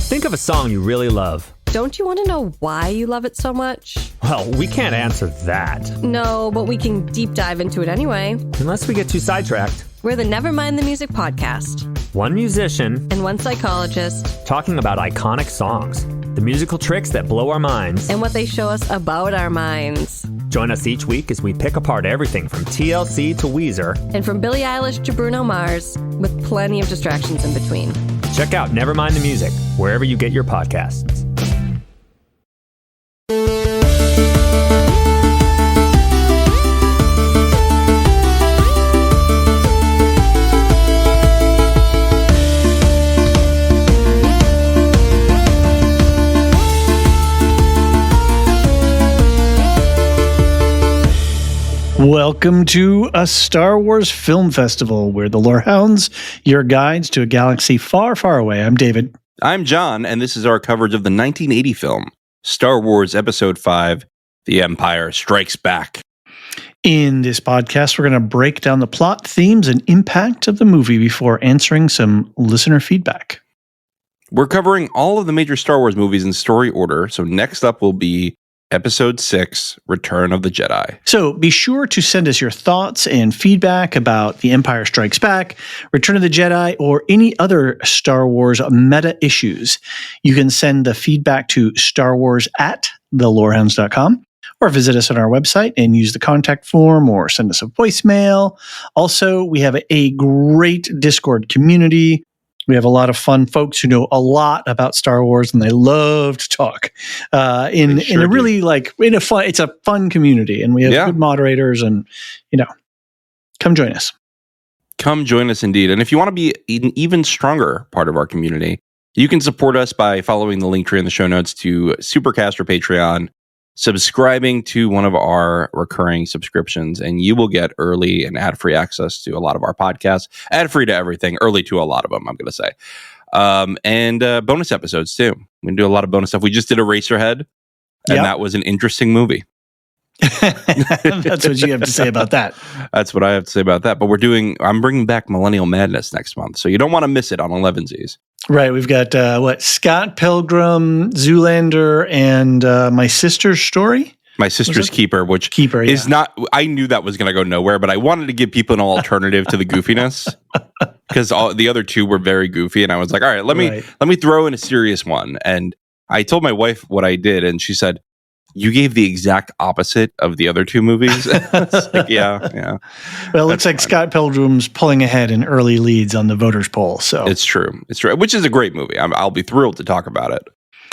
Think of a song you really love. Don't you want to know why you love it so much? Well, we can't answer that. No, but we can deep dive into it anyway. Unless we get too sidetracked. We're the Nevermind the Music podcast. One musician and one psychologist talking about iconic songs, the musical tricks that blow our minds, and what they show us about our minds. Join us each week as we pick apart everything from TLC to Weezer, and from Billie Eilish to Bruno Mars, with plenty of distractions in between. Check out Nevermind the Music, wherever you get your podcasts. Welcome to a Star Wars film festival. We're the Lorehounds, your guides to a galaxy far, far away. I'm David. I'm John, and this is our coverage of the 1980 film, Star Wars Episode 5, The Empire Strikes Back. In this podcast, we're going to break down the plot, themes, and impact of the movie before answering some listener feedback. We're covering all of the major Star Wars movies in story order, so next up will be Episode 6, Return of the Jedi. So be sure to send us your thoughts and feedback about The Empire Strikes Back, Return of the Jedi, or any other Star Wars meta issues. You can send the feedback to starwars@thelorehounds.com or visit us on our website and use the contact form or send us a voicemail. Also, we have a great Discord community. We have a lot of fun folks who know a lot about Star Wars, and they love to talk. In a really it's a fun community, and we have good moderators, and come join us. Come join us indeed. And if you want to be an even stronger part of our community, you can support us by following the link tree in the show notes to Supercast or Patreon, subscribing to one of our recurring subscriptions, and you will get early and ad-free access to a lot of our podcasts. Ad-free to everything, early to a lot of them, I'm going to say. And bonus episodes, too. We do a lot of bonus stuff. We just did Eraserhead, and that was an interesting movie. That's what you have to say about that. That's what I have to say about that. But I'm bringing back Millennial Madness next month, so you don't want to miss it on 11Zs. Right. We've got, Scott Pilgrim, Zoolander, and My Sister's Story? My Sister's Keeper, which is not, I knew that was going to go nowhere, but I wanted to give people an alternative to the goofiness, because the other two were very goofy, and I was like, all right, let me throw in a serious one. And I told my wife what I did, and she said, you gave the exact opposite of the other two movies. It's like, yeah. Well, it looks like Scott Pilgrim's pulling ahead in early leads on the voters poll. So it's true, which is a great movie. I'll be thrilled to talk about it.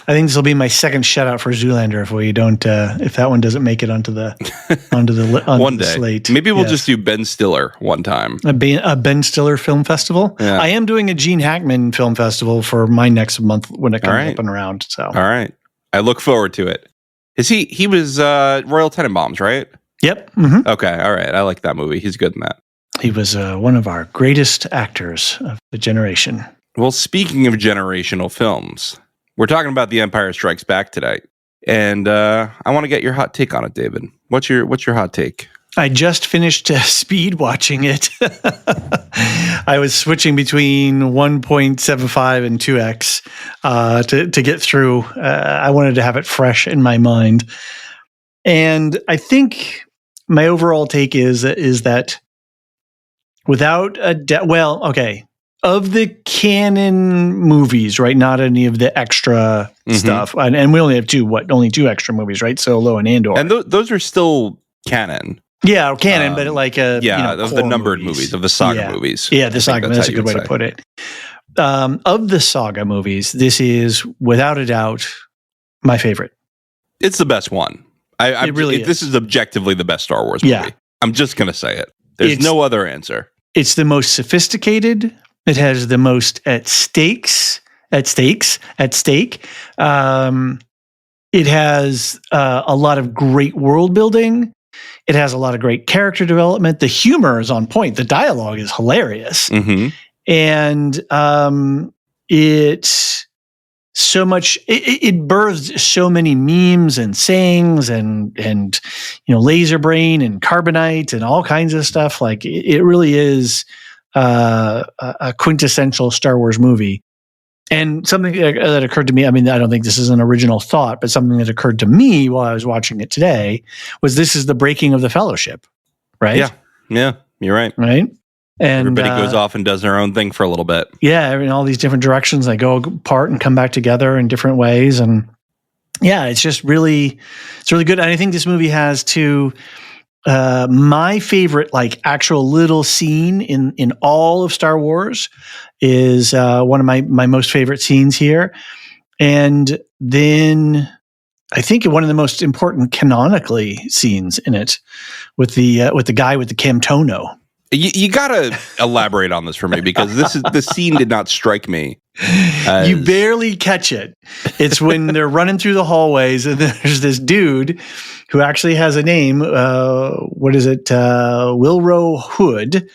I think this will be my second shout out for Zoolander if we don't, if that one doesn't make it onto the one day slate. Maybe we'll just do Ben Stiller one time. A Ben Stiller film festival. Yeah. I am doing a Gene Hackman film festival for my next month when it comes up and around. So all right, I look forward to it. Is he was Royal Tenenbaums, right? Yep. Mm-hmm. Okay, all right. I like that movie. He's good in that. He was one of our greatest actors of the generation. Well, speaking of generational films, we're talking about The Empire Strikes Back today, and I want to get your hot take on it, David. What's your hot take? I just finished speed watching it. I was switching between 1.75 and 2x to get through. I wanted to have it fresh in my mind. And I think my overall take is that without of the canon movies, right? Not any of the extra stuff. And we only have only two extra movies, right? Solo and Andor. And those are still canon. Yeah, canon, but of the numbered movies, of the saga movies. Yeah, the saga. That's a good way to put it. Of the saga movies, this is without a doubt my favorite. It's the best one. It really is. This is objectively the best Star Wars movie. Yeah. I'm just going to say it. There's no other answer. It's the most sophisticated. It has the most at stake. It has a lot of great world building. It has a lot of great character development. The humor is on point. The dialogue is hilarious. Mm-hmm. And it birthed so many memes and sayings and laser brain and carbonite and all kinds of stuff. Like it really is a quintessential Star Wars movie. And something that occurred to me, I mean, I don't think this is an original thought, but something that occurred to me while I was watching it today was this is the breaking of the fellowship, right? Yeah, you're right. Right? And everybody goes off and does their own thing for a little bit. Yeah, in all these different directions, they go apart and come back together in different ways. And yeah, it's really good. And I think this movie has my favorite, like, actual little scene in all of Star Wars is one of my most favorite scenes here. And then I think one of the most important canonically scenes in it with the guy with the Camtono. You gotta elaborate on this for me, because the scene did not strike me. You barely catch it. It's when they're running through the hallways, and there's this dude who actually has a name. What is it? Wilro Hood.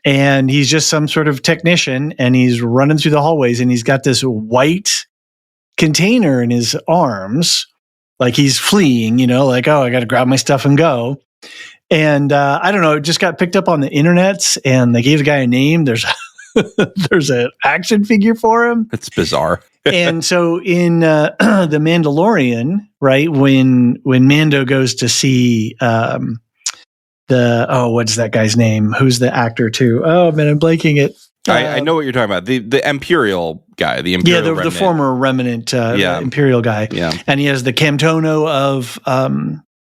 And he's just some sort of technician, and he's running through the hallways, and he's got this white container in his arms, like he's fleeing, like, oh, I got to grab my stuff and go. And I don't know, it just got picked up on the internet, and they gave the guy a name. There's an action figure for him. It's bizarre. And so in The Mandalorian, right, when Mando goes to see what's that guy's name? Who's the actor too? Oh man, I'm blanking it. I know what you're talking about. The Imperial guy, the Imperial the former remnant Imperial guy. Yeah. And he has the Camtono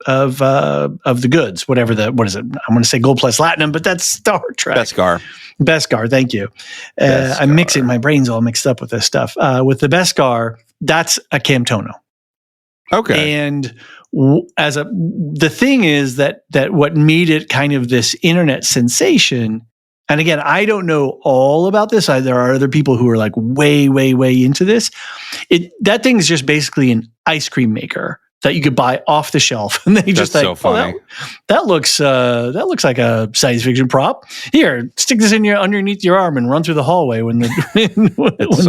of the goods, what is it? I want to say Gold Plus Platinum, but that's Star Trek. Beskar, thank you. I'm mixing, my brain's all mixed up with this stuff. With the Beskar, that's a Camtono. Okay. And the thing is that what made it kind of this internet sensation, and again, I don't know all about this. There are other people who are like way, way, way into this. That thing is just basically an ice cream maker that you could buy off the shelf, and they just so funny. That looks like a science fiction prop. Here, stick this underneath your arm and run through the hallway when they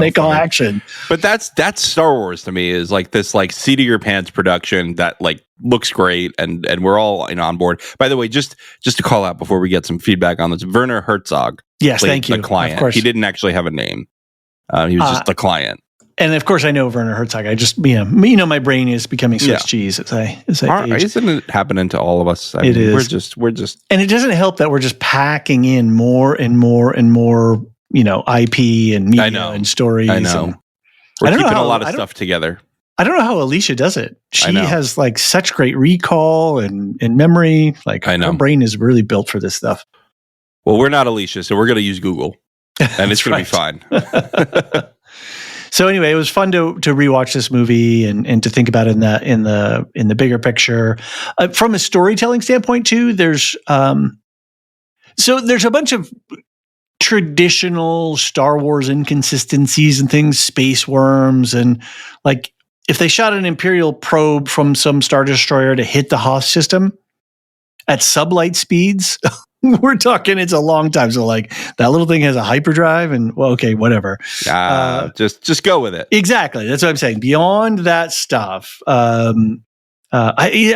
call action. But that's Star Wars to me, is like this like seat of your pants production that like looks great, and we're all on board. By the way, just to call out before we get some feedback on this, Werner Herzog. Yes, thank you. The client. Of course. He didn't actually have a name. He was just the client. And of course, I know Werner Herzog. I just, my brain is becoming Swiss cheese as I age. Isn't it happening to all of us? It is. We're just, and it doesn't help that we're just packing in more and more and more, IP and media and stories. I know. We're keeping a lot of stuff together. I don't know how Alicia does it. She has like such great recall and memory. Like, her brain is really built for this stuff. Well, we're not Alicia, so we're going to use Google, and it's going to be fine. So anyway, it was fun to rewatch this movie and to think about it in the bigger picture. From a storytelling standpoint too, there's a bunch of traditional Star Wars inconsistencies and things, space worms, and like if they shot an Imperial probe from some Star Destroyer to hit the Hoth system at sublight speeds. We're talking, it's a long time. So like that little thing has a hyperdrive and okay, whatever. Just go with it. Exactly. That's what I'm saying. Beyond that stuff, I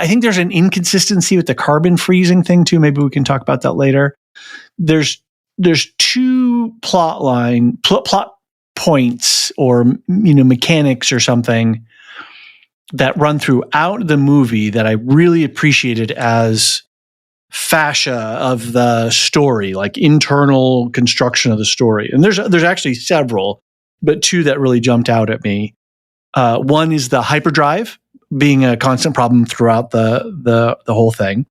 think there's an inconsistency with the carbon freezing thing too. Maybe we can talk about that later. There's two plot points or mechanics or something that run throughout the movie that I really appreciated as fascia of the story, like internal construction of the story. And there's actually several, but two that really jumped out at me. One is the hyperdrive being a constant problem throughout the whole thing.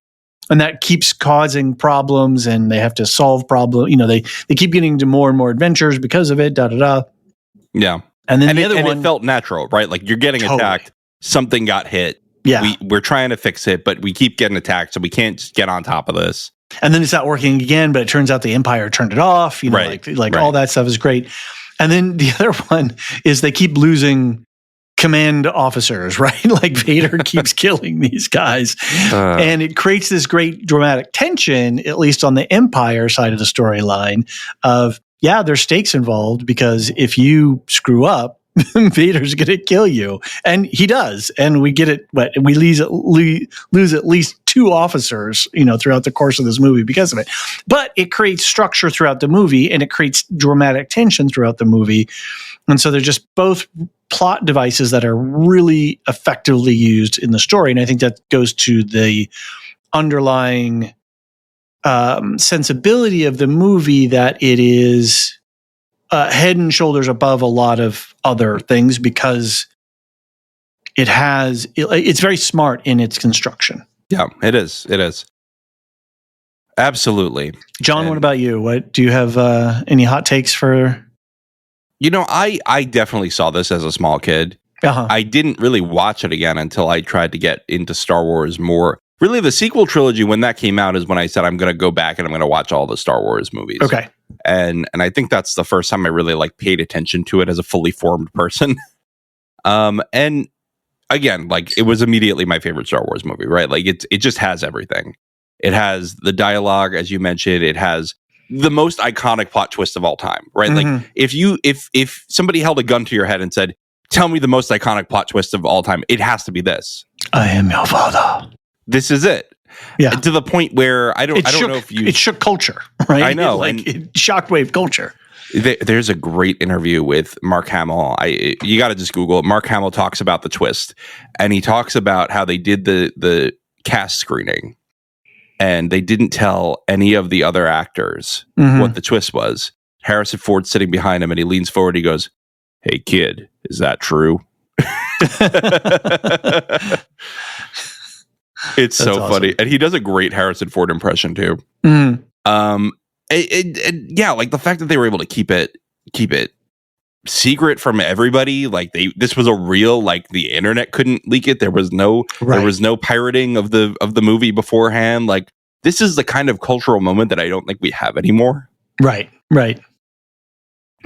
And that keeps causing problems, and they have to solve problems. They keep getting into more and more adventures because of it, Yeah. And then the other one, it felt natural, right? Like you're getting attacked, something got hit. Yeah. We're trying to fix it, but we keep getting attacked, so we can't just get on top of this. And then it's not working again, but it turns out the Empire turned it off. Right. All that stuff is great. And then the other one is they keep losing command officers, right? Like Vader keeps killing these guys. And it creates this great dramatic tension, at least on the Empire side of the storyline of, there's stakes involved, because if you screw up, Vader's going to kill you. And he does. And we get it. We lose at least two officers, throughout the course of this movie because of it. But it creates structure throughout the movie, and it creates dramatic tension throughout the movie And so they're just both plot devices that are really effectively used in the story. And I think that goes to the underlying sensibility of the movie, that it is head and shoulders above a lot of other things because it's very smart in its construction. Yeah, it is. It is. Absolutely. John, what about you? What do you have any hot takes for? I definitely saw this as a small kid. Uh-huh. I didn't really watch it again until I tried to get into Star Wars more. Really, the sequel trilogy, when that came out, is when I said I'm going to go back and I'm going to watch all the Star Wars movies. Okay. And I think that's the first time I really paid attention to it as a fully formed person. And again, it was immediately my favorite Star Wars movie, right? It just has everything. It has the dialogue, as you mentioned. It has the most iconic plot twist of all time, right? Mm-hmm. If somebody held a gun to your head and said, "Tell me the most iconic plot twist of all time," it has to be this. I am your father. This is it. Yeah. To the point where I don't know if you... It shook culture, right? I know. It shockwave culture. There's a great interview with Mark Hamill. You got to just Google it. Mark Hamill talks about the twist, and he talks about how they did the cast screening, and they didn't tell any of the other actors what the twist was. Harrison Ford's sitting behind him, and he leans forward. He goes, "Hey, kid, is that true?" It's so awesome. Funny, and he does a great Harrison Ford impression too. Mm. Yeah, the fact that they were able to keep it secret from everybody. This was a real, the internet couldn't leak it. There was no pirating of the movie beforehand. This is the kind of cultural moment that I don't think we have anymore. Right.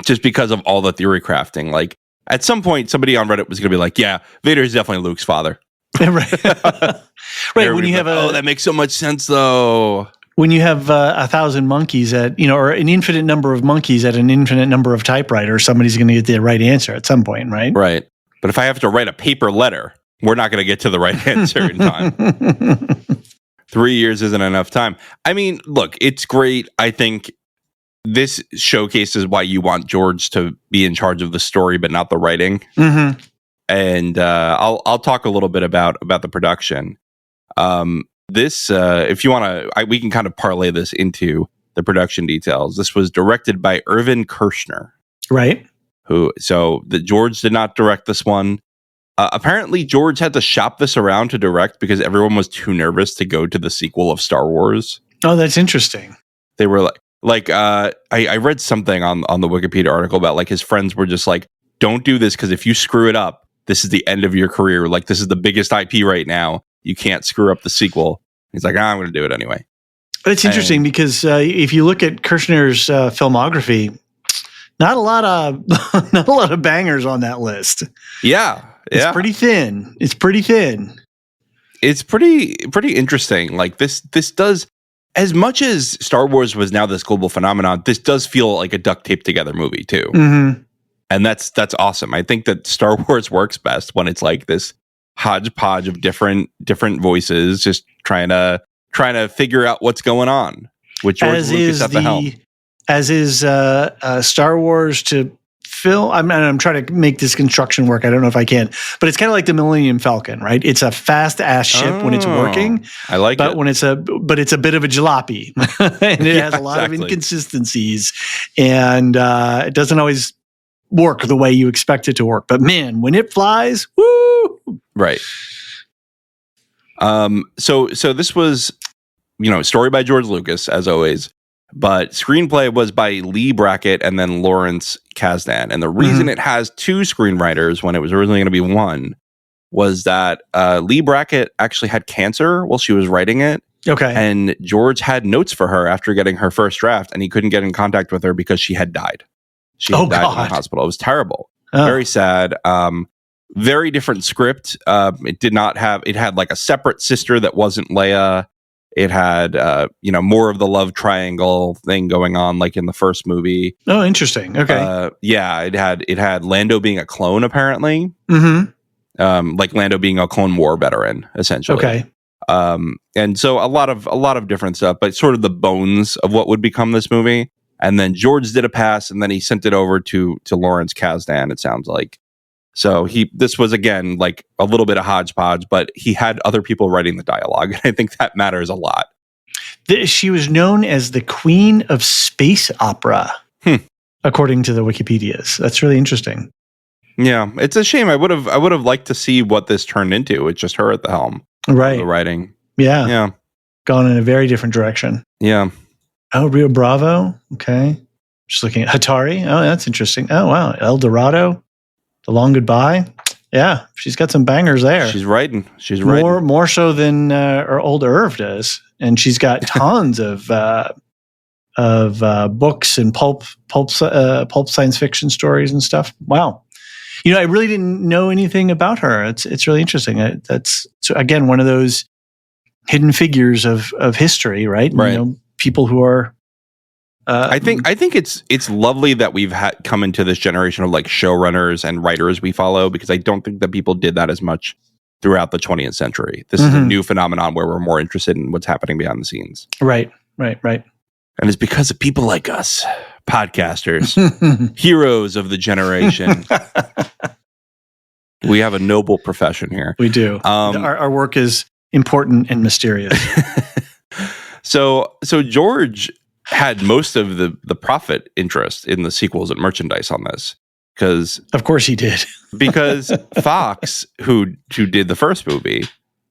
Just because of all the theory crafting. At some point, somebody on Reddit was going to be like, "Yeah, Vader is definitely Luke's father." Right. Right. When you have that makes so much sense, though. When you have 1,000 monkeys or an infinite number of monkeys at an infinite number of typewriters, somebody's going to get the right answer at some point, right? Right. But if I have to write a paper letter, we're not going to get to the right answer in time. 3 years isn't enough time. I mean, look, it's great. I think this showcases why you want George to be in charge of the story, but not the writing. Mm-hmm. And I'll talk a little bit about the production. This, if you want to, we can kind of parlay this into the production details. This was directed by Irvin Kershner, right? George did not direct this one. Apparently, George had to shop this around to direct because everyone was too nervous to go to the sequel of Star Wars. Oh, that's interesting. They were I read something on the Wikipedia article about his friends were just "Don't do this because if you screw it up, this is the end of your career. This is the biggest IP right now. You can't screw up the sequel." He's like, "I'm going to do it anyway." It's interesting because if you look at Kershner's filmography, not a lot of bangers on that list. Yeah, it's pretty thin. It's pretty interesting. This does, as much as Star Wars was now this global phenomenon, this does feel like a duct taped together movie too. Mm-hmm. And that's awesome. I think that Star Wars works best when it's this hodgepodge of different voices just trying to figure out what's going on with George Lucas at the helm. As is Star Wars to film. I'm trying to make this construction work. I don't know if I can, but it's kind of like the Millennium Falcon, right? It's a fast ass ship when it's working. I like but it. when it's a bit of a jalopy, and it has a lot of inconsistencies, and it doesn't always work the way you expect it to work. But man, when it flies, woo! Right. So this was, story by George Lucas, as always, but screenplay was by Lee Brackett and then Lawrence Kasdan. And the reason it has two screenwriters when it was originally going to be one was that Lee Brackett actually had cancer while she was writing it. Okay. And George had notes for her after getting her first draft, and he couldn't get in contact with her because she had died. She had died in the hospital. It was terrible. Oh. Very sad. Very different script. It had a separate sister that wasn't Leia. It had, more of the love triangle thing going on, like in the first movie. Oh, interesting. Okay. It had Lando being a clone, apparently. Mm-hmm. Lando being a Clone War veteran, essentially. Okay. And so a lot of different stuff, but sort of the bones of what would become this movie. and then George did a pass, and then he sent it over to Lawrence Kasdan, it sounds like. So this was, again, like a little bit of hodgepodge, but he had other people writing the dialogue, and I think that matters a lot. She was known as the Queen of Space Opera, according to the Wikipedias. That's really interesting. Yeah, it's a shame. I would have liked to see what this turned into with just her at the helm. Right. The writing. Yeah. Gone in a very different direction. Yeah. Oh, Rio Bravo. Okay. Just looking at Hatari. Oh, that's interesting. Oh, wow. El Dorado. The Long Goodbye. Yeah. She's got some bangers there. She's writing. More so than our old Irv does. And she's got tons of books and pulp science fiction stories and stuff. Wow. I really didn't know anything about her. It's really interesting. That's, again, one of those hidden figures of history, right? Right. People who are. I think it's lovely that we've come into this generation of like showrunners and writers we follow, because I don't think that people did that as much throughout the 20th century. This is a new phenomenon where we're more interested in what's happening behind the scenes. Right. And it's because of people like us, podcasters, heroes of the generation. We have a noble profession here. We do. Our work is important and mysterious. So George had most of the profit interest in the sequels and merchandise on this, because of course he did. Because Fox, who did the first movie,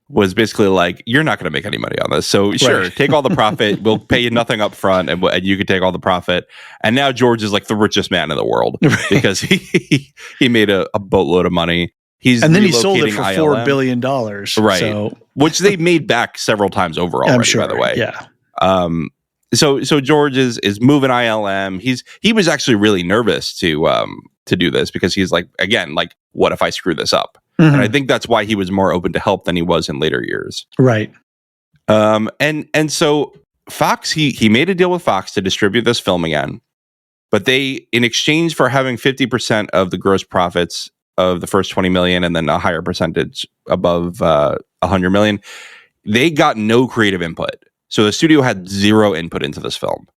was basically like, you're not going to make any money on this, so sure, take all the profit. We'll pay you nothing up front, and you can take all the profit. And now George is like the richest man in the world because he made a boatload of money. And then he sold it for $4 billion, right? So. Which they made back several times over already. I'm sure, by the way, yeah. So George is moving ILM. He was actually really nervous to do this, because he's like, again, like, what if I screw this up? Mm-hmm. And I think that's why he was more open to help than he was in later years. Right. And so Fox, he made a deal with Fox to distribute this film again, but they, in exchange for having 50% of the gross profits of the first 20 million and then a higher percentage above 100 million, they got no creative input. So the studio had zero input into this film.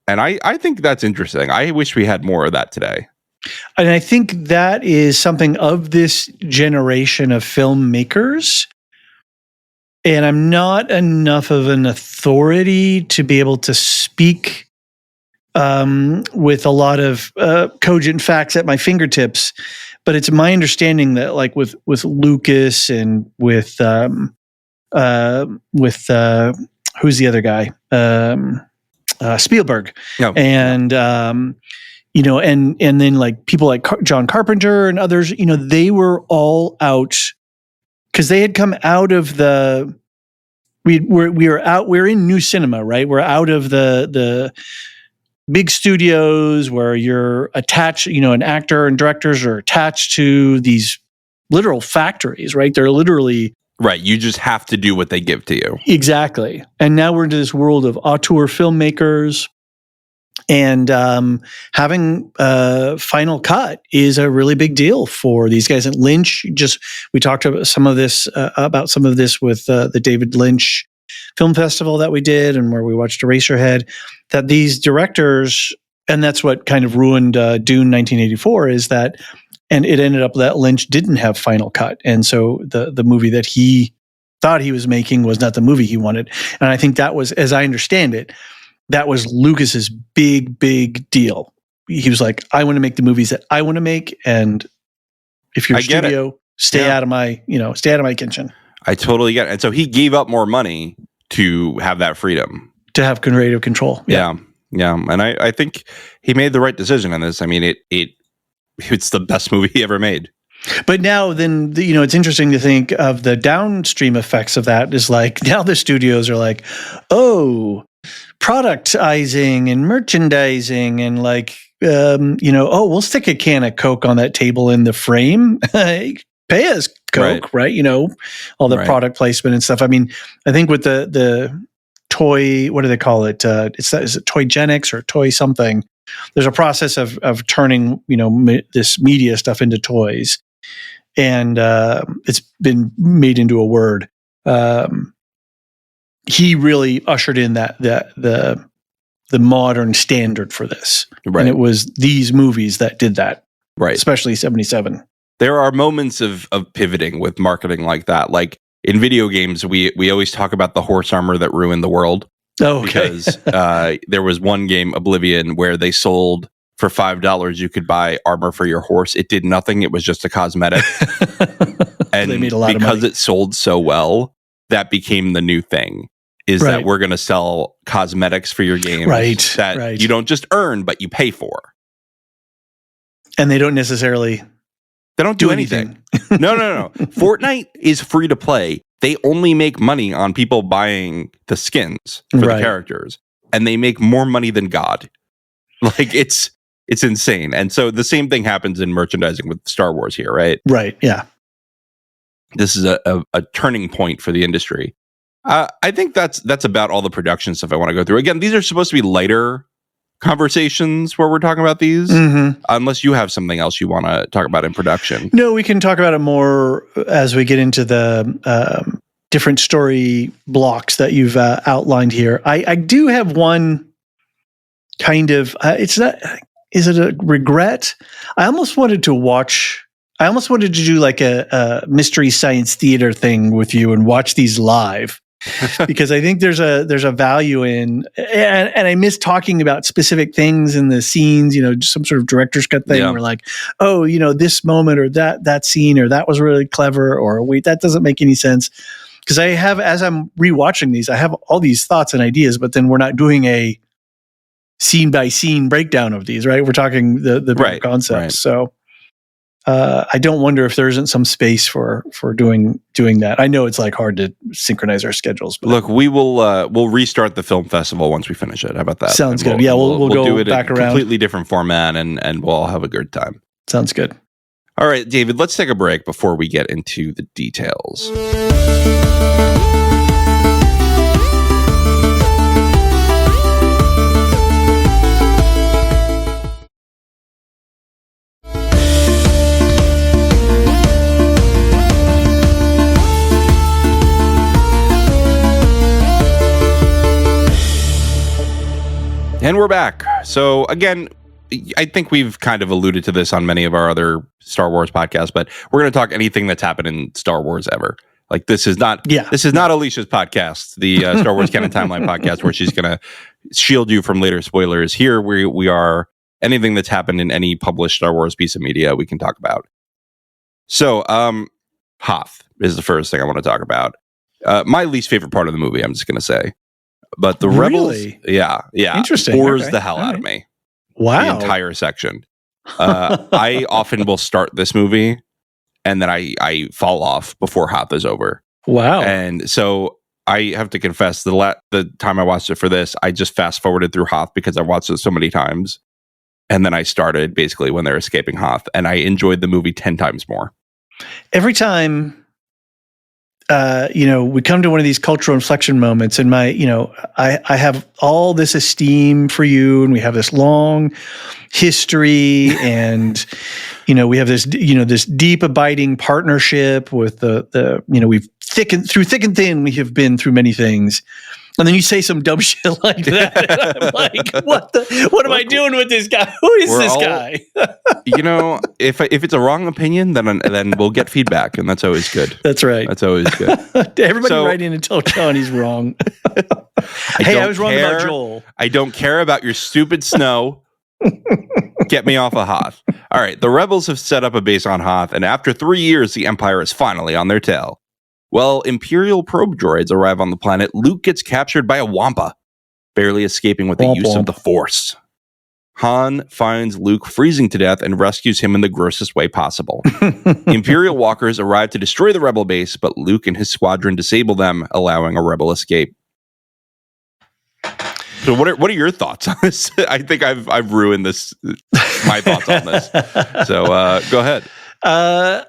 And I think that's interesting. I wish we had more of that today. And I think that is something of this generation of filmmakers. And I'm not enough of an authority to be able to speak with a lot of cogent facts at my fingertips. But it's my understanding that, like, with Lucas and with who's the other guy? Spielberg. No. And, and then like people like John Carpenter and others, they were all out because they had come out of we're in new cinema, right? We're out of the big studios where you're attached, an actor and directors are attached to these literal factories, right? They're literally. Right. You just have to do what they give to you. Exactly. And now we're into this world of auteur filmmakers, and having Final Cut is a really big deal for these guys. And Lynch, we talked about some of this with the David Lynch Film Festival that we did, and where we watched Eraserhead, that these directors, and that's what kind of ruined Dune 1984, is that. And it ended up that Lynch didn't have Final Cut. And so the movie that he thought he was making was not the movie he wanted. And I think that was, as I understand it, that was Lucas's big, big deal. He was like, I want to make the movies that I want to make. And if you're a studio, stay out of my kitchen. I totally get it. And so he gave up more money to have that freedom. To have creative control. Yeah. And I think he made the right decision in this. I mean, it's the best movie he ever made. But now then, it's interesting to think of the downstream effects of that. Is like, now the studios are like, oh, productizing and merchandising and like, we'll stick a can of Coke on that table in the frame. Pay us Coke, right? All the product placement and stuff. I mean, I think with the toy, what do they call it? Is it Toygenics or toy something? There's a process of turning, this media stuff into toys, and it's been made into a word. He really ushered in the the modern standard for this. Right. And it was these movies that did that. Right. Especially 77. There are moments of pivoting with marketing like that. Like in video games, we always talk about the horse armor that ruined the world. Oh, okay. Because there was one game, Oblivion, where they sold for $5 you could buy armor for your horse. It did nothing. It was just a cosmetic. And they made a lot of money. Because it sold so well, that became the new thing. Is Right. that we're going to sell cosmetics for your game that you don't just earn, but you pay for. And they don't necessarily They don't do anything. No. Fortnite is free to play. They only make money on people buying the skins for the characters. And they make more money than God. Like, it's insane. And so the same thing happens in merchandising with Star Wars here, right? Right, yeah. This is a turning point for the industry. I think that's about all the production stuff I want to go through. Again, these are supposed to be lighter conversations where we're talking about these, unless you have something else you want to talk about in production. No, we can talk about it more as we get into the different story blocks that you've outlined here. I do have one kind of, it's not, is it a regret? I almost wanted to do like a mystery science theater thing with you and watch these live. Because I think there's a value in, and I miss talking about specific things in the scenes, just some sort of director's cut thing where like, oh, this moment or that scene or that was really clever, or wait, that doesn't make any sense. Because I have, as I'm rewatching these, I have all these thoughts and ideas, but then we're not doing a scene by scene breakdown of these, right? We're talking the big concepts. Right. So I don't wonder if there isn't some space for doing that. I know it's like hard to synchronize our schedules. But look, we'll restart the film festival once we finish it. How about that? Sounds good. Yeah, we'll go do it back in a around. Completely different format, and we'll all have a good time. Sounds good. All right, David, let's take a break before we get into the details. And we're back. So again, I think we've kind of alluded to this on many of our other Star Wars podcasts, but we're going to talk anything that's happened in Star Wars ever. Like this is not Alicia's podcast, the Star Wars Canon Timeline podcast, where she's going to shield you from later spoilers. Here we are. Anything that's happened in any published Star Wars piece of media, we can talk about. So, Hoth is the first thing I want to talk about. My least favorite part of the movie, I'm just going to say. But the Rebels, yeah, interesting, bores the hell out of me. Wow, the entire section. I often will start this movie, and then I fall off before Hoth is over. Wow, and so I have to confess, the time I watched it for this, I just fast forwarded through Hoth because I watched it so many times, and then I started basically when they're escaping Hoth, and I enjoyed the movie 10 times more. Every time. We come to one of these cultural inflection moments, and I have all this esteem for you, and we have this long history, and we have this this deep abiding partnership with the we've through thick and thin, we have been through many things. And then you say some dumb shit like that. And I'm like, what am I doing with this guy? Who is this guy? If it's a wrong opinion, then we'll get feedback, and that's always good. That's right. That's always good. Everybody write in and tell John he's wrong. I was wrong about Joel. I don't care about your stupid snow. Get me off of Hoth. All right, the Rebels have set up a base on Hoth, and after 3 years, the Empire is finally on their tail. Well, Imperial probe droids arrive on the planet. Luke gets captured by a Wampa, barely escaping with the use of the Force. Han finds Luke freezing to death and rescues him in the grossest way possible. Imperial walkers arrive to destroy the Rebel base, but Luke and his squadron disable them, allowing a Rebel escape. So what are your thoughts on this? I think I've ruined my thoughts on this. So go ahead. I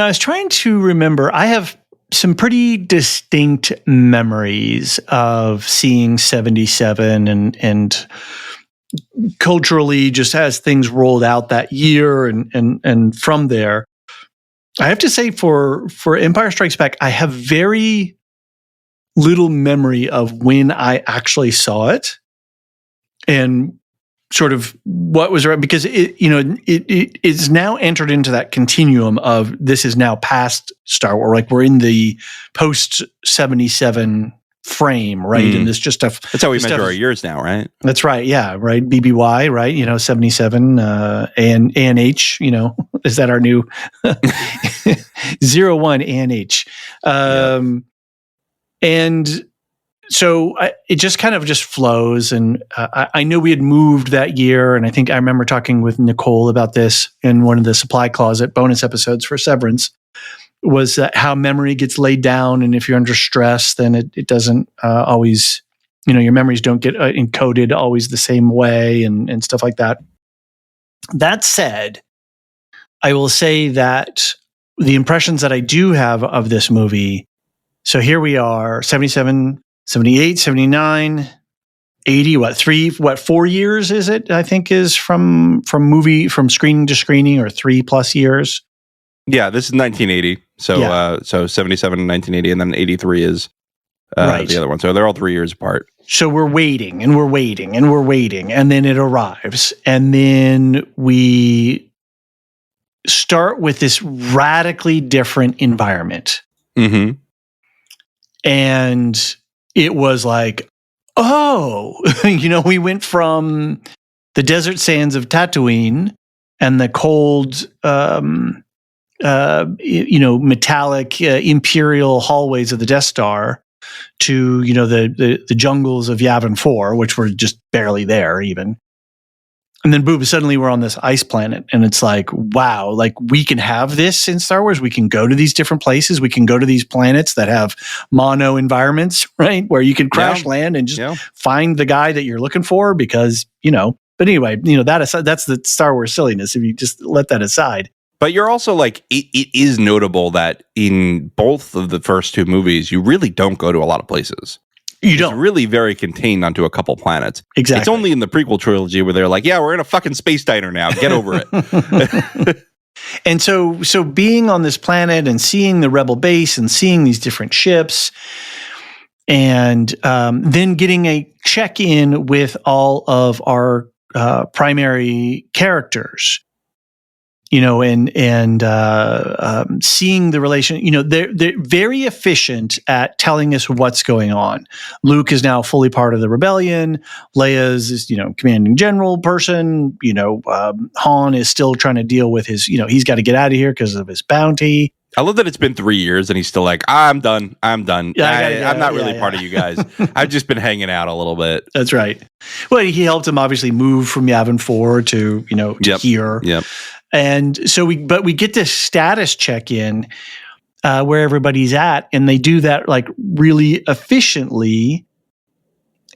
was trying to remember. I have some pretty distinct memories of seeing 77 and culturally, just as things rolled out that year and from there. I have to say for Empire Strikes Back, I have very little memory of when I actually saw it and sort of what was right, because it is now entered into that continuum of this is now past Star Wars. Like we're in the post 77 frame, right? And this just stuff. That's how we measure our years now, right? That's right. Yeah. Right. BBY, right? 77, and ANH, is that our new 01 ANH? And so it just kind of just flows. And I know we had moved that year. And I think I remember talking with Nicole about this in one of the Supply Closet bonus episodes for Severance, was that how memory gets laid down. And if you're under stress, then it doesn't always, your memories don't get encoded always the same way and stuff like that. That said, I will say that the impressions that I do have of this movie, so here we are, 77, 78, 79, 80, 4 years is it? I think is from screening to screening, or 3+ years. Yeah, this is 1980. So so 77 and 1980, and then 83 is the other one. So they're all 3 years apart. So we're waiting and we're waiting and we're waiting, and then it arrives, and then we start with this radically different environment. Mm-hmm. And it was like, we went from the desert sands of Tatooine and the cold, metallic Imperial hallways of the Death Star to, the jungles of Yavin 4, which were just barely there even. And then boom, suddenly we're on this ice planet, and it's like, wow, like we can have this in Star Wars. We can go to these different places. We can go to these planets that have mono environments, right? Where you can crash land and just find the guy that you're looking for because, but anyway, that aside, that's the Star Wars silliness if you just let that aside. But you're also like, it is notable that in both of the first two movies, you really don't go to a lot of places. It's really very contained onto a couple planets. Exactly. It's only in the prequel trilogy where they're like, yeah, we're in a fucking space diner now. Get over it. And so being on this planet and seeing the Rebel base and seeing these different ships, and then getting a check-in with all of our primary characters, and seeing the relation, they're very efficient at telling us what's going on. Luke is now fully part of the rebellion. Leia's is, commanding general person. Han is still trying to deal with his, he's got to get out of here because of his bounty. I love that it's been 3 years and he's still like, I'm done. I'm not really part of you guys. I've just been hanging out a little bit. That's right. Well, he helped him obviously move from Yavin 4 to, to here. Yep. And so we get this status check-in where everybody's at, and they do that like really efficiently.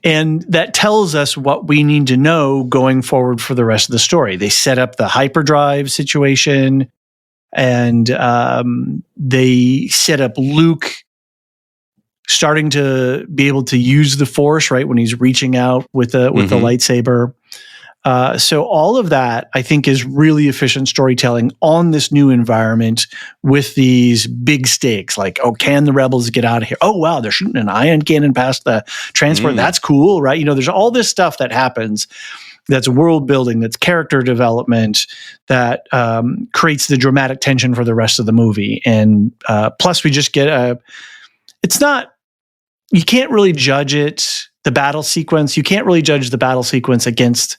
And that tells us what we need to know going forward for the rest of the story. They set up the hyperdrive situation, and they set up Luke starting to be able to use the Force, right, when he's reaching out with the lightsaber. So all of that, I think, is really efficient storytelling on this new environment with these big stakes. Like, can the rebels get out of here? Oh, wow, they're shooting an ion cannon past the transport. That's cool, right? There's all this stuff that happens that's world building, that's character development, that creates the dramatic tension for the rest of the movie. And plus, we just get you can't really judge it, the battle sequence. You can't really judge the battle sequence against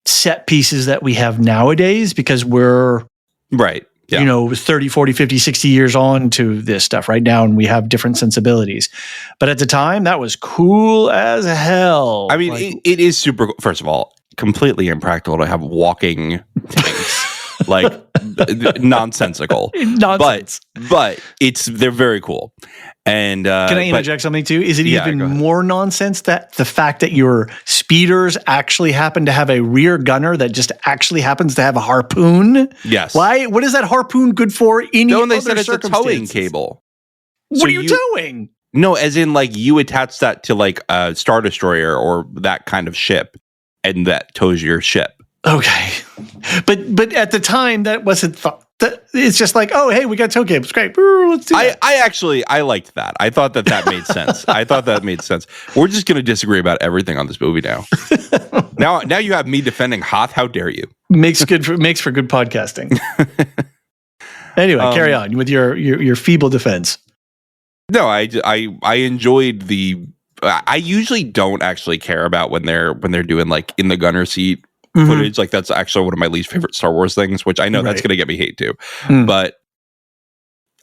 set pieces that we have nowadays because we're 30, 40, 50, 60 years on to this stuff right now, and we have different sensibilities. But at the time, that was cool as hell. I mean, it is super cool. First of all, completely impractical to have walking tanks. Like nonsensical. Nonsense. But they're very cool. And can I interject something too? Is it even more nonsense that the fact that your speeders actually happen to have a rear gunner that just actually happens to have a harpoon? Yes. Why? What is that harpoon good for? They said it's a towing cable. What are you towing? No, as in like you attach that to like a Star Destroyer or that kind of ship, and that tows your ship. Okay, but at the time that wasn't It's just like, oh, hey, we got toe cables. Great. Let's do that. I liked that. I thought that made sense. I thought that made sense. We're just going to disagree about everything on this movie now. Now you have me defending Hoth. How dare you? Makes for good podcasting. Anyway, carry on with your feeble defense. No, I enjoyed the. I usually don't actually care about when they're doing like in the gunner seat footage. Like that's actually one of my least favorite Star Wars things, which I know that's going to get me hate too. But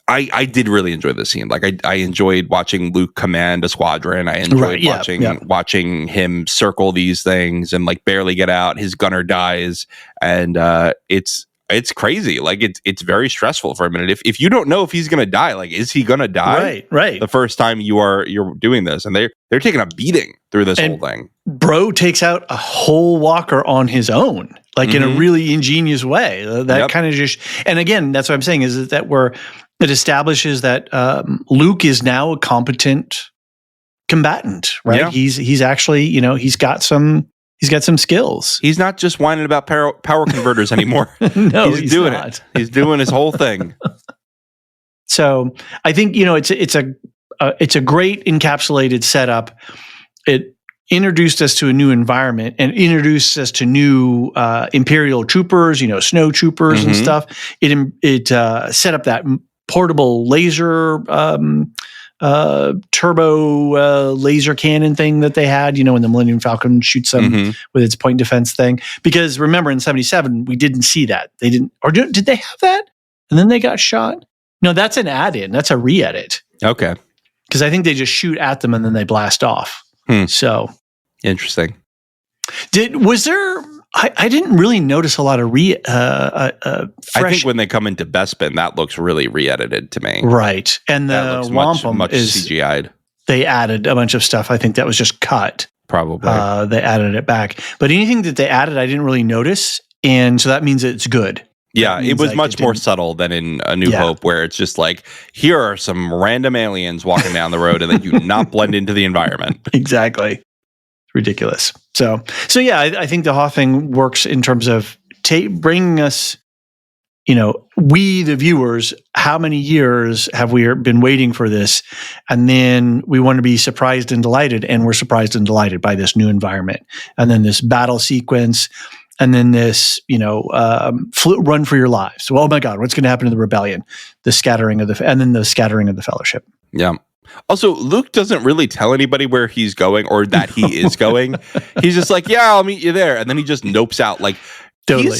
I did really enjoy this scene. Like I enjoyed watching Luke command a squadron. I enjoyed watching him circle these things and like barely get out. His gunner dies, and it's crazy. Like it's very stressful for a minute. If you don't know if he's gonna die, like is he gonna die? Right. The first time you're doing this, and they're taking a beating through this whole thing. Bro takes out a whole walker on his own, like in a really ingenious way. That kind of just, and again, that's what I'm saying is that it establishes that Luke is now a competent combatant, right? Yeah. He's actually, he's got some skills. He's not just whining about power converters anymore. No, he's doing not. It. He's doing his whole thing. So I think it's a great encapsulated setup. It introduced us to a new environment and introduced us to new Imperial troopers, snow troopers and stuff. It set up that portable laser turbo laser cannon thing that they had, when the Millennium Falcon shoots them with its point defense thing. Because remember, in 77, we didn't see that. They didn't, or did they have that? And then they got shot? No, that's an add-in. That's a re-edit. Okay. Because I think they just shoot at them and then they blast off. So interesting. Was there? I didn't really notice a lot of fresh. I think when they come into Bespin, that looks really re-edited to me. Right, and the wampum much is CGI'd. They added a bunch of stuff. I think that was just cut. Probably. They added it back, but anything that they added, I didn't really notice, and so that means it's good. Yeah, it was much more subtle than in A New Hope, where it's just like, here are some random aliens walking down the road, and they do not blend into the environment. Exactly. Ridiculous. So yeah, I think the Hoth thing works in terms of bringing us, we the viewers, how many years have we been waiting for this? And then we want to be surprised and delighted, and we're surprised and delighted by this new environment. And then this battle sequence, and then this, run for your lives. Well, oh my God, what's going to happen to the rebellion? The scattering of and then the scattering of the Fellowship. Yeah. Also, Luke doesn't really tell anybody where he's going or that he is going. He's just like, yeah, I'll meet you there. And then he just nopes out. Like, totally.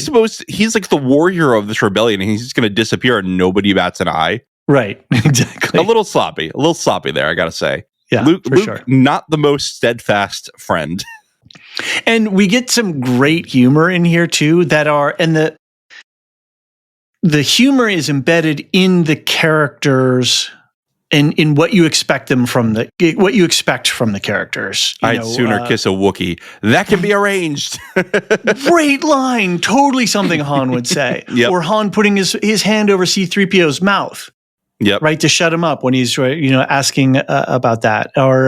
He's like the warrior of this rebellion, and he's just going to disappear and nobody bats an eye. Right. Exactly. A little sloppy there, I got to say. Yeah, Luke, sure. Not the most steadfast friend. And we get some great humor in here too and the humor is embedded in the characters and in what you expect from the characters. I'd sooner kiss a Wookiee. That can be arranged. Great line. Totally something Han would say. Yep. Or Han putting his hand over C-3PO's mouth. Yep. Right, to shut him up when he's asking about that. Or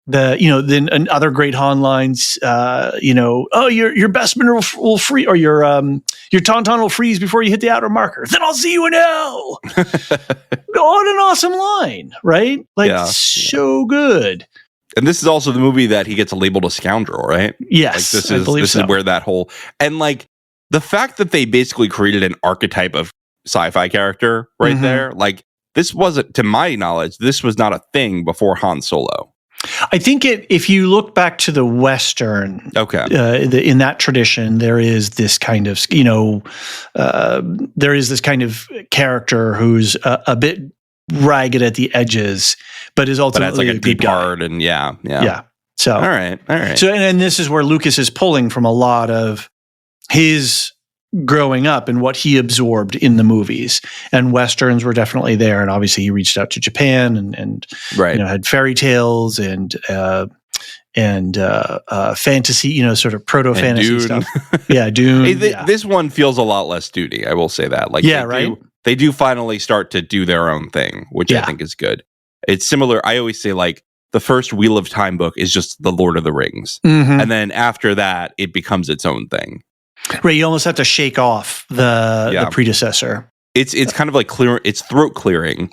then other great Han lines, oh, your Bespin will free, or your Tauntaun will freeze before you hit the outer marker. Then I'll see you in hell. What an awesome line, right? Like, so good. And this is also the movie that he gets labeled a scoundrel, right? Yes, like this is where that whole, and like the fact that they basically created an archetype of sci-fi character right there, like this wasn't, to my knowledge, this was not a thing before Han Solo. I think if you look back to the Western, in that tradition, there is this kind of, character who's a bit ragged at the edges, but is ultimately but has like a deep heart, and yeah. So all right. So and this is where Lucas is pulling from a lot of his growing up and what he absorbed in the movies, and Westerns were definitely there. And obviously he reached out to Japan and had fairy tales and fantasy, sort of proto fantasy stuff. Yeah. Dune. Hey, this one feels a lot less Dune-y, I will say that. Like, they do finally start to do their own thing, which I think is good. It's similar. I always say, like, the first Wheel of Time book is just the Lord of the Rings. And then after that, it becomes its own thing. Right, you almost have to shake off the predecessor. It's kind of like it's throat clearing.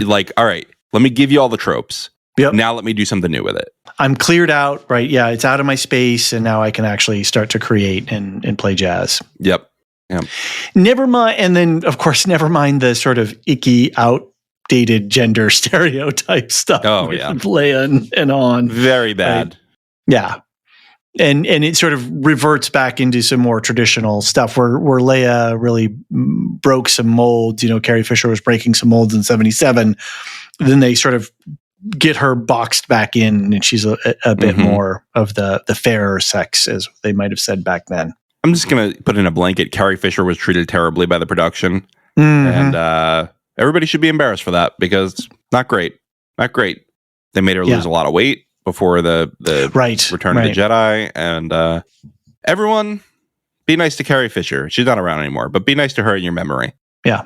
Like, all right, let me give you all the tropes. Yep. Now let me do something new with it. I'm cleared out, right? Yeah, it's out of my space, and now I can actually start to create and play jazz. Yep. Never mind, and then of course, never mind the sort of icky, outdated gender stereotype stuff. Oh with yeah, Leia and On. Very bad. Right? Yeah. And it sort of reverts back into some more traditional stuff where Leia really broke some molds. Carrie Fisher was breaking some molds in 77. Then they sort of get her boxed back in, and she's a bit more of the fairer sex, as they might have said back then. I'm just going to put in a blanket. Carrie Fisher was treated terribly by the production. And everybody should be embarrassed for that, because not great. Not great. They made her lose a lot of weight before the Return of the Jedi, and everyone, be nice to Carrie Fisher. She's not around anymore, but be nice to her in your memory. Yeah.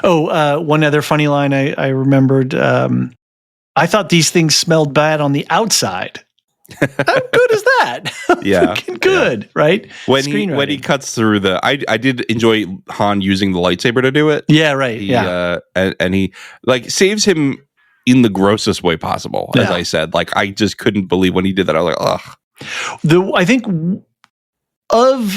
Oh, one other funny line I remembered. I thought these things smelled bad on the outside. How good is that? Yeah, good, right? When he cuts through I did enjoy Han using the lightsaber to do it. Yeah, right. And he saves him in the grossest way possible, as I said. I just couldn't believe when he did that. I was like, ugh.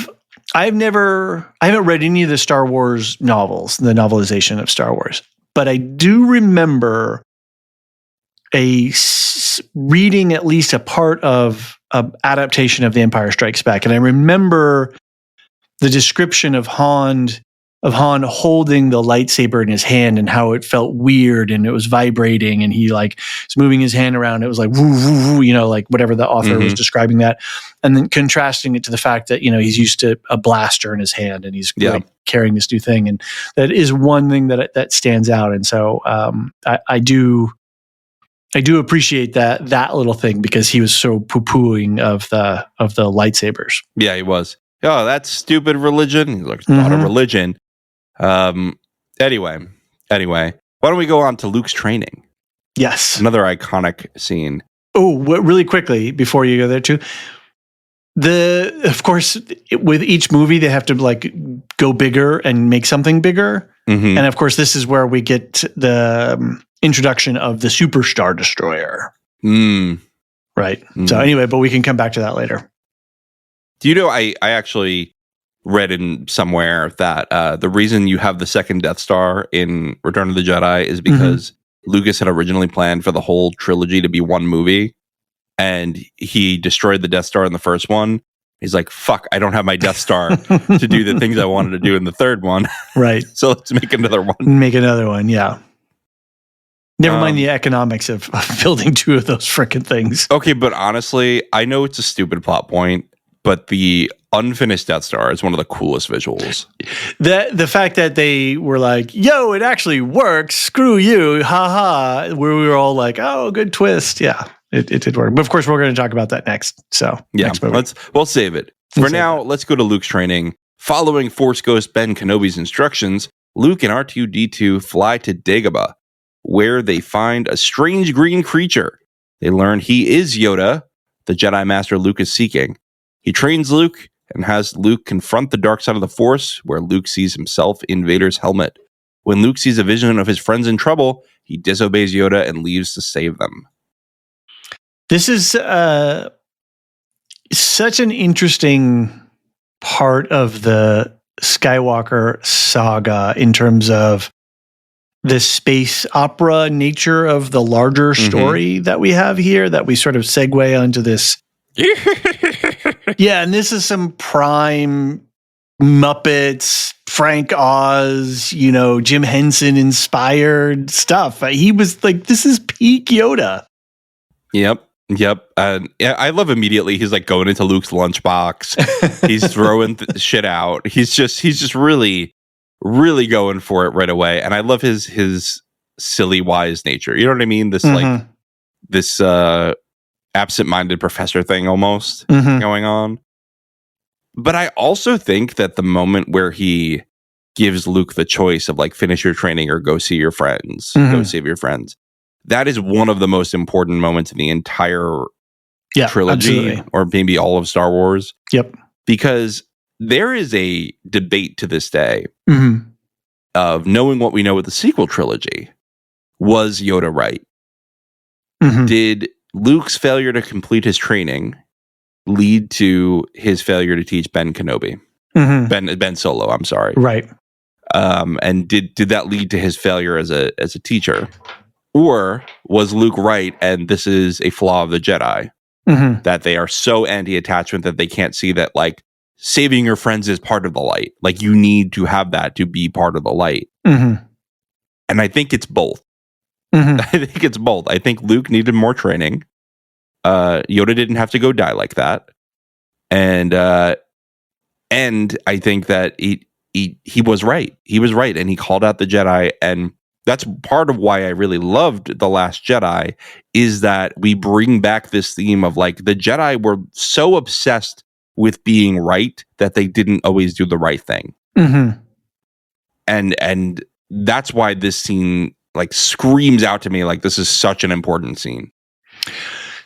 I haven't read any of the Star Wars novels, the novelization of Star Wars, but I do remember reading at least a part of an adaptation of The Empire Strikes Back. And I remember the description of Han holding the lightsaber in his hand and how it felt weird and it was vibrating, and he was moving his hand around. It was like, woo, woo, woo, whatever the author was describing that. And then contrasting it to the fact that, he's used to a blaster in his hand and he's carrying this new thing. And that is one thing that stands out. And so I do appreciate that little thing, because he was so poo-pooing of the lightsabers. Yeah, he was. Oh, that's stupid religion. He's like, it's not a religion. Anyway, why don't we go on to Luke's training? Yes. Another iconic scene. Oh, really quickly before you go there too. Of course, with each movie, they have to go bigger and make something bigger. And of course, this is where we get the introduction of the Superstar Destroyer. Right. So anyway, but we can come back to that later. Do you know, I actually read in somewhere that the reason you have the second Death Star in Return of the Jedi is because Lucas had originally planned for the whole trilogy to be one movie, and he destroyed the Death Star in the first one. He's like, fuck, I don't have my Death Star to do the things I wanted to do in the third one. Right. So let's make another one. Yeah. Never mind the economics of building two of those frickin' things. Okay, but honestly, I know it's a stupid plot point, but the unfinished Death Star is one of the coolest visuals. The fact that they were like, yo, it actually works, screw you, haha, where we were all like, oh, good twist. Yeah, it did work. But of course, we're going to talk about that next. So yeah, next movie. We'll save it. For now, let's go to Luke's training. Following Force Ghost Ben Kenobi's instructions, Luke and R2-D2 fly to Dagobah, where they find a strange green creature. They learn he is Yoda, the Jedi Master Luke is seeking. He trains Luke and has Luke confront the dark side of the Force, where Luke sees himself in Vader's helmet. When Luke sees a vision of his friends in trouble, he disobeys Yoda and leaves to save them. This is such an interesting part of the Skywalker saga in terms of the space opera nature of the larger story that we have here, that we sort of segue onto this. Yeah, and this is some prime Muppets, Frank Oz, Jim Henson inspired stuff. He was like, this is peak Yoda. Yep. And I love immediately. He's like going into Luke's lunchbox. He's throwing shit out. He's just really, really going for it right away. And I love his silly, wise nature. You know what I mean? This absent-minded professor thing almost going on. But I also think that the moment where he gives Luke the choice of finish your training or go see your friends, go save your friends, that is one of the most important moments in the entire trilogy, absolutely. Or maybe all of Star Wars. Yep. because there is a debate to this day Mm-hmm. of knowing what we know with the sequel trilogy. Was Yoda right? Mm-hmm. Did Luke's failure to complete his training lead to his failure to teach Ben Kenobi? Mm-hmm. Ben Solo, I'm sorry. Right. And did that lead to his failure as a teacher? Or was Luke right and this is a flaw of the Jedi? Mm-hmm. That they are so anti-attachment that they can't see that, like, saving your friends is part of the light. Like, you need to have that to be part of the light. Mm-hmm. And I think it's both. Mm-hmm. I think it's both. I think Luke needed more training. Yoda didn't have to go die like that. And I think that he was right. He was right, and he called out the Jedi, and that's part of why I really loved The Last Jedi, is that we bring back this theme of, like, the Jedi were so obsessed with being right that they didn't always do the right thing. Mm-hmm. And that's why this scene, like, screams out to me like this is such an important scene.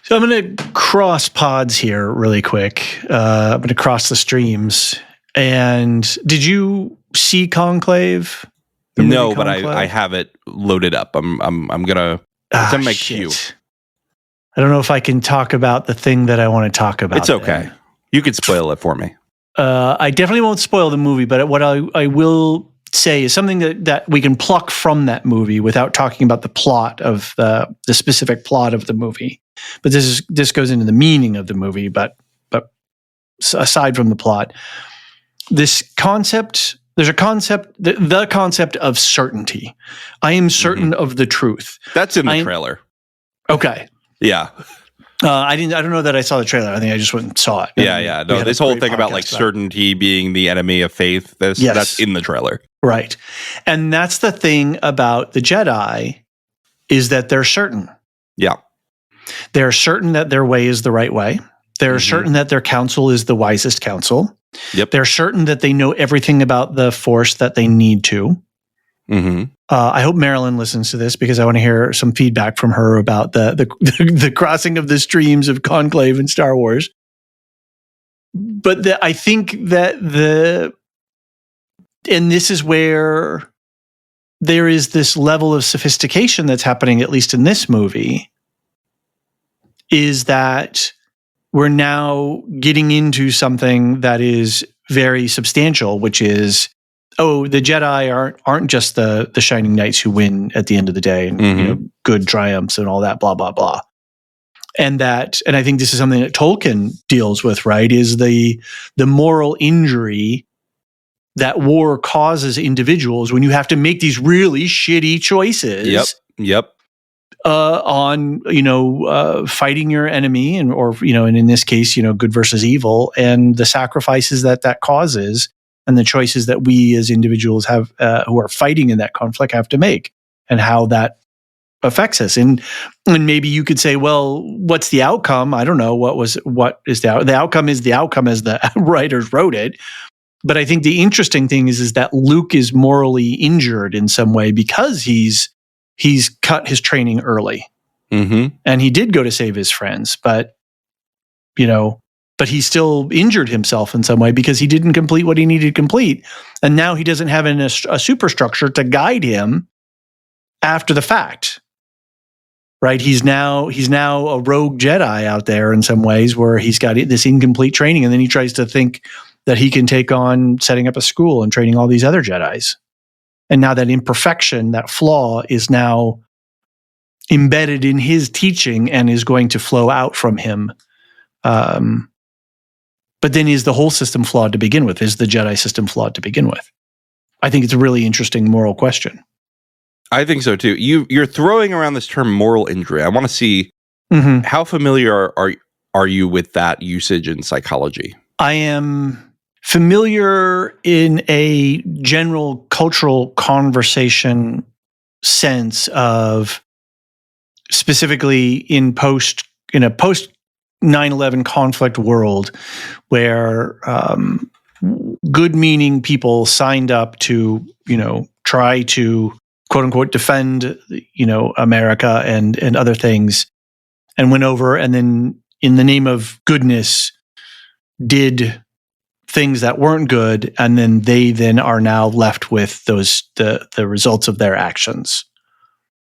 So I'm going to cross pods here really quick. I'm going to cross the streams. And did you see Conclave? No, but I have it loaded up. I'm gonna. It's in my queue. I don't know if I can talk about the thing that I want to talk about. It's okay. Then. You could spoil it for me. I definitely won't spoil the movie, but what I will say is something that we can pluck from that movie without talking about the plot of the specific plot of the movie. But this goes into the meaning of the movie. But aside from the plot, this concept. There's a concept, the concept of certainty. I am certain of the truth. That's in the trailer. Okay. Yeah. I don't know that I saw the trailer. I think I just went and saw it. Yeah. No, this whole thing about, like, certainty being the enemy of faith. That's in the trailer. Right. And that's the thing about the Jedi, is that they're certain. Yeah. They're certain that their way is the right way. They're certain that their counsel is the wisest counsel. Yep. They're certain that they know everything about the Force that they need to. Mm-hmm. I hope Marilyn listens to this, because I want to hear some feedback from her about the crossing of the streams of Conclave and Star Wars. But I think that and this is where there is this level of sophistication that's happening, at least in this movie, is that we're now getting into something that is very substantial, which is, the Jedi aren't just the shining knights who win at the end of the day, and good triumphs and all that, blah blah blah. And I think this is something that Tolkien deals with, right? Is the moral injury that war causes individuals when you have to make these really shitty choices. Yep. On fighting your enemy, and in this case, good versus evil, and the sacrifices that causes, and the choices that we as individuals have who are fighting in that conflict have to make, and how that affects us. And maybe you could say, well, what's the outcome? I don't know. What is the outcome? Is the outcome as the writers wrote it. But I think the interesting thing is that Luke is morally injured in some way, because he's cut his training early, and he did go to save his friends, but he still injured himself in some way because he didn't complete what he needed to complete, and now he doesn't have a superstructure to guide him after the fact. Right? He's now a rogue Jedi out there in some ways, where he's got this incomplete training, and then he tries to think that he can take on setting up a school and training all these other Jedis. And now that imperfection, that flaw, is now embedded in his teaching and is going to flow out from him. But then, is the whole system flawed to begin with? Is the Jedi system flawed to begin with? I think it's a really interesting moral question. I think so too. You're throwing around this term moral injury. I want to see how familiar are you with that usage in psychology? I am familiar in a general cultural conversation sense of, specifically in a post 9/11 conflict world, where good-meaning people signed up to try to quote unquote defend America and other things, and went over, and then in the name of goodness did things that weren't good, and then they are now left with the results of their actions.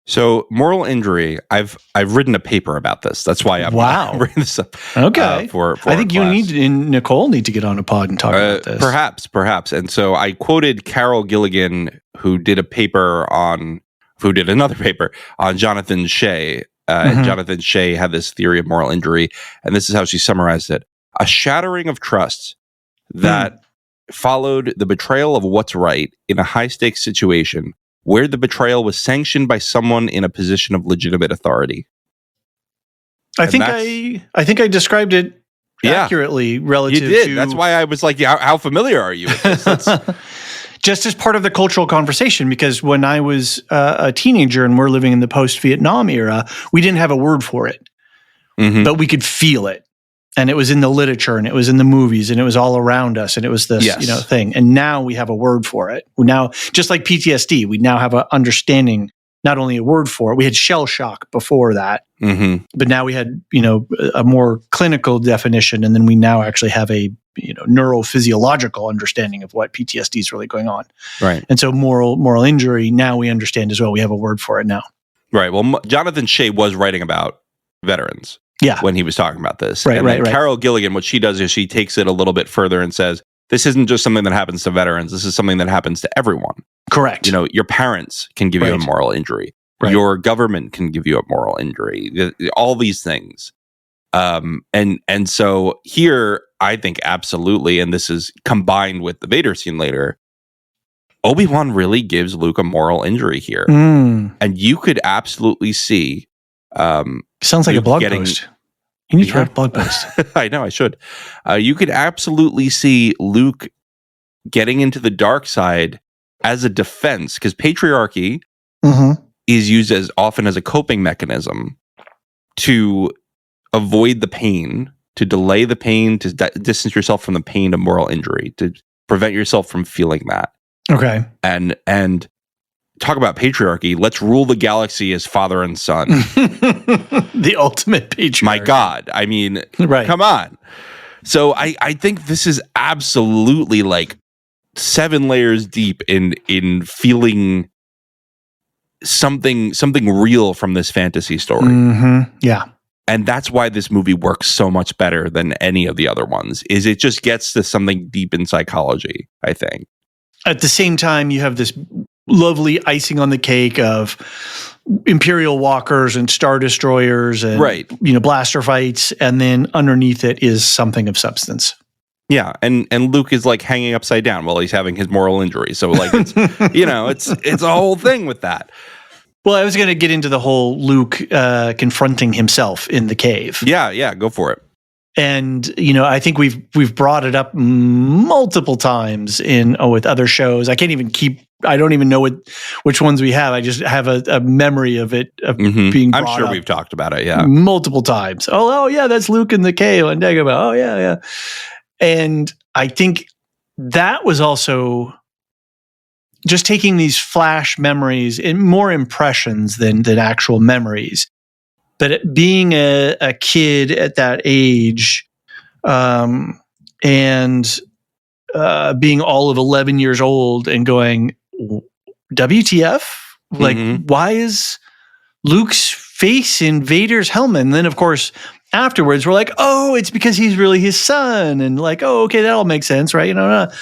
So moral injury, I've written a paper about this. That's why I'm bringing this up. Okay. For I think you class. and Nicole need to get on a pod and talk about this. Perhaps. And so I quoted Carol Gilligan, who did another paper on Jonathan Shea. Jonathan Shea had this theory of moral injury, and this is how she summarized it: a shattering of trust that followed the betrayal of what's right in a high-stakes situation where the betrayal was sanctioned by someone in a position of legitimate authority. I think I described it accurately relative to... You did. That's why I was like, how familiar are you with this? Just as part of the cultural conversation, because when I was a teenager and we're living in the post-Vietnam era, we didn't have a word for it, but we could feel it. And it was in the literature, and it was in the movies, and it was all around us, and it was this thing. And now we have a word for it. Now, just like PTSD, we now have an understanding, not only a word for it. We had shell shock before that, but now we had a more clinical definition, and then we now actually have a neurophysiological understanding of what PTSD is really going on. Right. And so moral injury, now we understand as well. We have a word for it now. Right. Well, Jonathan Shea was writing about veterans. Yeah. When he was talking about this. Right. Carol Gilligan, what she does is she takes it a little bit further and says, this isn't just something that happens to veterans. This is something that happens to everyone. Correct. Your parents can give you a moral injury. Right. Your government can give you a moral injury. All these things. And so here, I think absolutely, and this is combined with the Vader scene later, Obi-Wan really gives Luke a moral injury here. And you could absolutely see... sounds like Luke a blog post. You need to write a blog post. I know, I should. You could absolutely see Luke getting into the dark side as a defense, because patriarchy is used as often as a coping mechanism to avoid the pain, to delay the pain, to distance yourself from the pain of moral injury, to prevent yourself from feeling that. Okay. And talk about patriarchy. Let's rule the galaxy as father and son. The ultimate patriarchy. My God. I mean, come on. So I think this is absolutely like 7 layers deep in feeling something real from this fantasy story. Yeah. And that's why this movie works so much better than any of the other ones, is it just gets to something deep in psychology, I think. At the same time, you have this lovely icing on the cake of Imperial walkers and Star Destroyers and blaster fights, and then underneath it is something of substance. Yeah, and Luke is like hanging upside down while he's having his moral injury. So like it's it's a whole thing with that. Well, I was going to get into the whole Luke confronting himself in the cave. Yeah, go for it. And I think we've brought it up multiple times with other shows. I don't even know which ones we have. I just have a memory of it being brought I'm sure up we've talked about it, yeah. multiple times. Oh yeah, that's Luke in the cave on Dagobah. Oh yeah. And I think that was also just taking these flash memories and more impressions than actual memories. But being a kid at that age, and being all of 11 years old and going, WTF? Like, why is Luke's face in Vader's helmet? And then, of course, afterwards, we're like, oh, it's because he's really his son. And like, oh, okay, that all makes sense, right? But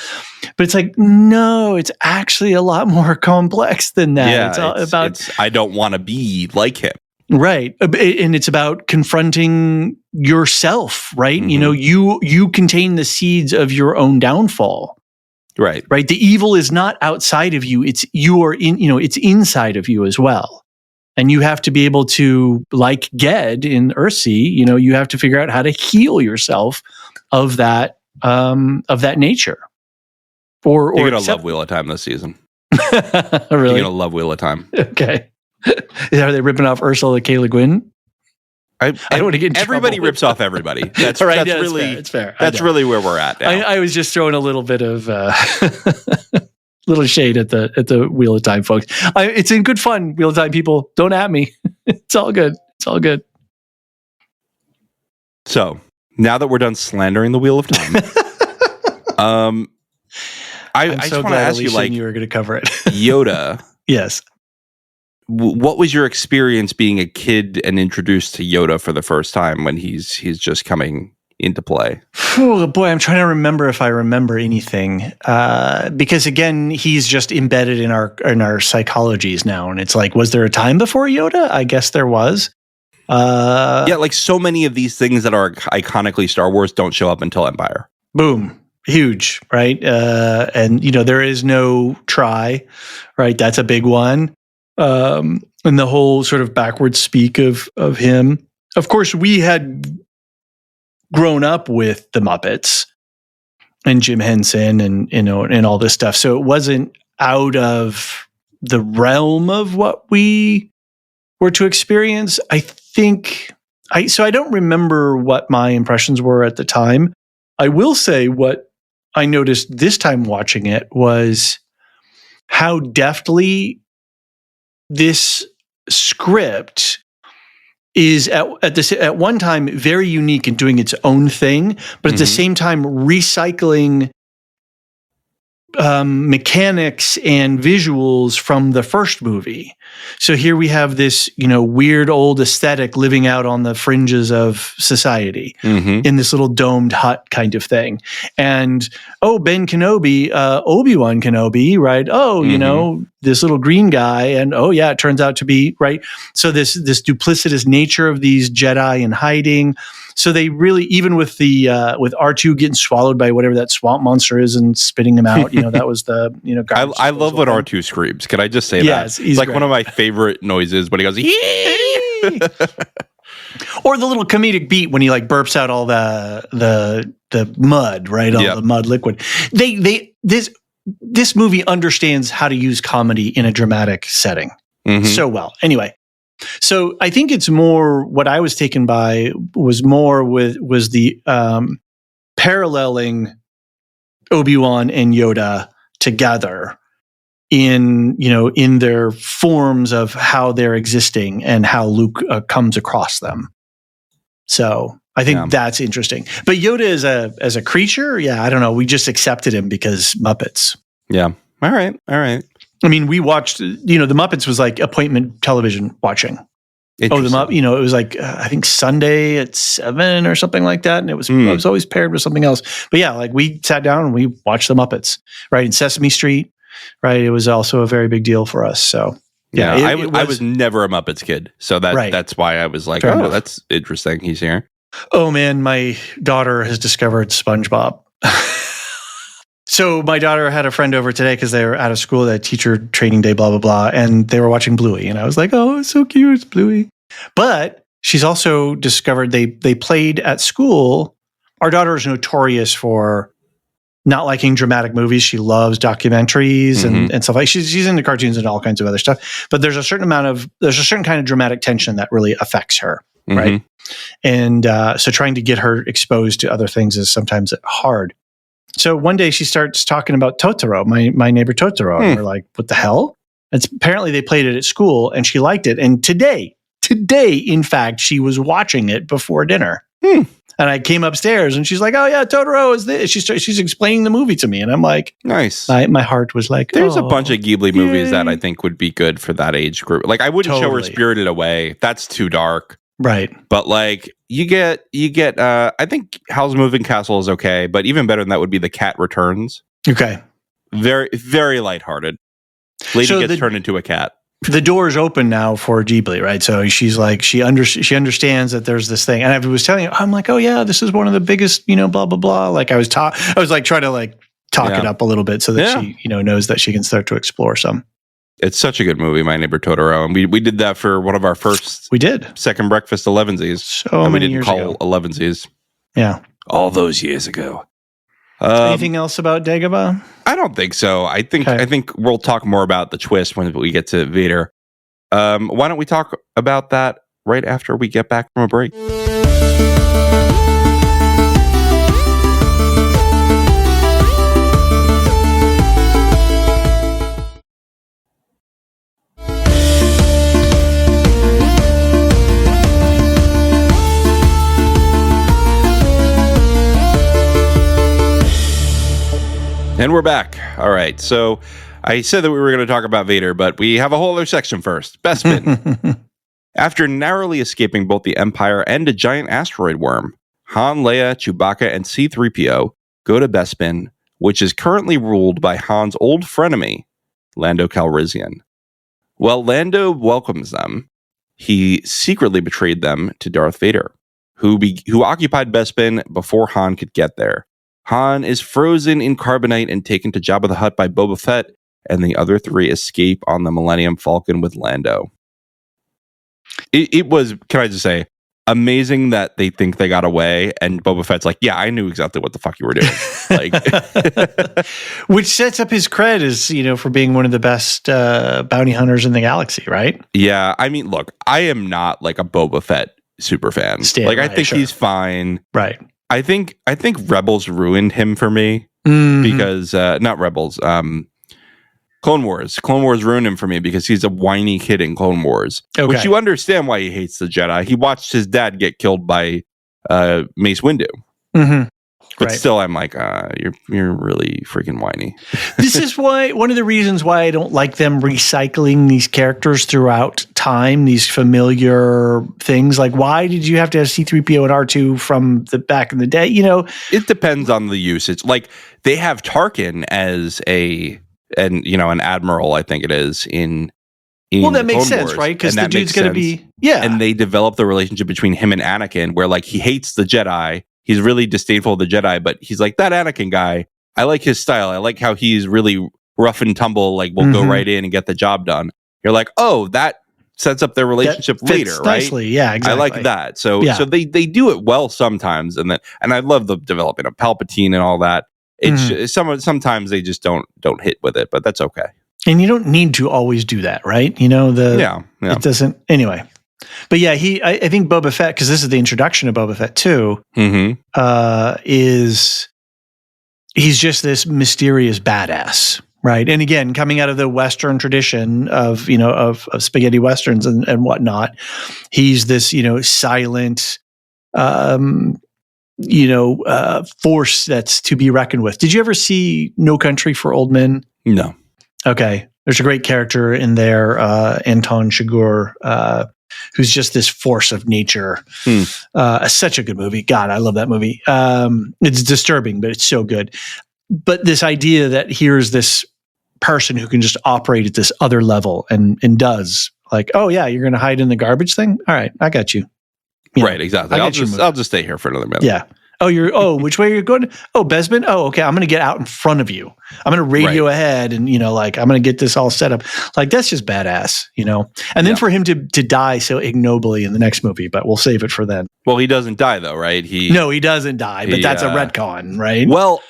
it's like, no, it's actually a lot more complex than that. Yeah, it's about I don't want to be like him. Right. And it's about confronting yourself, right? You contain the seeds of your own downfall. Right. Right. The evil is not outside of you. It's it's inside of you as well. And you have to be able to, like Ged in Earthsea, you have to figure out how to heal yourself of that nature. You're going to love Wheel of Time this season. Really? You're going to love Wheel of Time. Okay. Are they ripping off Ursula K. Le Guin? I don't want to get in everybody trouble. Rips off everybody. That's right. That's Yeah, really it's fair. That's really where we're at now. I was just throwing a little bit of little shade at the Wheel of Time folks. It's in good fun. Wheel of Time people, don't at me. It's all good. It's all good. So now that we're done slandering the Wheel of Time, I'm just so want to glad, ask you, Alicia, like, you were going to cover it. Yoda. Yes. What was your experience being a kid and introduced to Yoda for the first time when he's just coming into play? Oh boy, I'm trying to remember if I remember anything, because again, he's just embedded in our psychologies now, and it's like, was there a time before Yoda? I guess there was. Yeah, like so many of these things that are iconically Star Wars don't show up until Empire. Boom, huge, right? And there is no try, right? That's a big one. And the whole sort of backwards speak of him. Of course, we had grown up with the Muppets and Jim Henson and all this stuff. So it wasn't out of the realm of what we were to experience. I think I don't remember what my impressions were at the time. I will say what I noticed this time watching it was how deftly this script is at one time very unique and doing its own thing, but at the same time recycling mechanics and visuals from the first movie. So here we have this, weird old aesthetic living out on the fringes of society in this little domed hut kind of thing. And, Ben Kenobi, Obi-Wan Kenobi, right? This little green guy. And, it turns out to be, right? So this duplicitous nature of these Jedi in hiding. So they really, even with the with R2 getting swallowed by whatever that swamp monster is and spitting him out, that was the I love when R2 screams. Can I just say that? It's like great. One of my favorite noises when he goes, yee! Or the little comedic beat when he like burps out all the mud, right? All the mud liquid. This movie understands how to use comedy in a dramatic setting so well. Anyway. So I think it's more what I was taken by was the paralleling Obi-Wan and Yoda together in their forms of how they're existing and how Luke comes across them. So I think that's interesting. But Yoda as a creature, I don't know. We just accepted him because Muppets. Yeah. All right. I mean, we watched, the Muppets was like appointment it was like, I think Sunday at 7 or something like that. And it was always paired with something else. But like we sat down and we watched the Muppets, right? In Sesame Street, right? It was also a very big deal for us. So I was never a Muppets kid. So that's why I was like, that's interesting. He's here. Oh man, my daughter has discovered SpongeBob. So my daughter had a friend over today because they were out of school, that teacher training day, blah, blah, blah. And they were watching Bluey. And I was like, oh, it's so cute. It's Bluey. But she's also discovered they played at school. Our daughter is notorious for not liking dramatic movies. She loves documentaries and stuff like that. She's into cartoons and all kinds of other stuff. But there's a certain kind of dramatic tension that really affects her. Right. And so trying to get her exposed to other things is sometimes hard. So one day she starts talking about Totoro, my neighbor Totoro. And we're like, what the hell? Apparently they played it at school and she liked it. And today, in fact, she was watching it before dinner. And I came upstairs and she's like, oh yeah, Totoro is this. She's explaining the movie to me. And I'm like, nice. My heart was like, there's a bunch of Ghibli movies that I think would be good for that age group. Like I wouldn't show her Spirited Away. That's too dark. Right. But like you get I think Howl's Moving Castle is okay, but even better than that would be The Cat Returns. Okay. Very, very lighthearted. Lady gets turned into a cat. The door is open now for Ghibli, right? So she's like, she understands that there's this thing. And I was telling her, I'm like, oh yeah, this is one of the biggest, blah, blah, blah. Like I was like trying to like talk it up a little bit so that she, knows that she can start to explore some. It's such a good movie, My Neighbor Totoro, and we did that for one of our first. We did second breakfast 11sies. So and we many didn't years call ago. 11sies. Yeah, all those years ago. Anything else about Dagobah? I don't think so. I think we'll talk more about the twist when we get to Vader. Why don't we talk about that right after we get back from a break? And we're back. All right. So I said that we were going to talk about Vader, but we have a whole other section first. Bespin. After narrowly escaping both the Empire and a giant asteroid worm, Han, Leia, Chewbacca, and C-3PO go to Bespin, which is currently ruled by Han's old frenemy, Lando Calrissian. While Lando welcomes them, he secretly betrayed them to Darth Vader, who occupied Bespin before Han could get there. Han is frozen in carbonite and taken to Jabba the Hutt by Boba Fett, and the other three escape on the Millennium Falcon with Lando. It was, can I just say, amazing that they think they got away, and Boba Fett's like, yeah, I knew exactly what the fuck you were doing. Like, which sets up his cred as, for being one of the best bounty hunters in the galaxy, right? Yeah, I mean, look, I am not like a Boba Fett super fan. I think he's fine. Right. I think Rebels ruined him for me because not Rebels. Clone Wars. Clone Wars ruined him for me because he's a whiny kid in Clone Wars. Okay. Which you understand why he hates the Jedi. He watched his dad get killed by Mace Windu. Mm-hmm. But still, I'm like, you're really freaking whiny. This is why one of the reasons why I don't like them recycling these characters throughout time, these familiar things. Like, why did you have to have C-3PO and R2 from the back in the day? It depends on the usage. Like, they have Tarkin as an admiral, I think it is, in well, that makes Clone sense, Wars. right? Because the dude's going to be, yeah. And they develop the relationship between him and Anakin, where like he hates the Jedi, he's really disdainful of the Jedi, but he's like, that Anakin guy, I like his style. I like how he's really rough and tumble, like will go right in and get the job done. You're like, oh, that sets up their relationship later, right? Nicely. Yeah, exactly. I like that. So they do it well sometimes, and I love the development of Palpatine and all that. It's sometimes they just don't hit with it, but that's okay. And you don't need to always do that, right? It doesn't anyway. But yeah, I think Boba Fett, because this is the introduction of Boba Fett too, is he's just this mysterious badass, right? And again, coming out of the Western tradition of spaghetti westerns and whatnot, he's this silent. Force that's to be reckoned with. Did you ever see No Country for Old Men? No. Okay. There's a great character in there, Anton Chigurh, who's just this force of nature. Such a good movie. God, I love that movie. It's disturbing, but it's so good. But this idea that here's this person who can just operate at this other level and does, like, oh yeah, you're going to hide in the garbage thing? All right, I got you. Right, exactly. I'll just stay here for another minute. Yeah. Which way are you going? Oh, Bespin? Oh, okay. I'm going to get out in front of you. I'm going to radio ahead and, I'm going to get this all set up. Like, that's just badass, And then for him to die so ignobly in the next movie, but we'll save it for then. Well, he doesn't die though, right? No, he doesn't die, but that's a retcon, right? Well,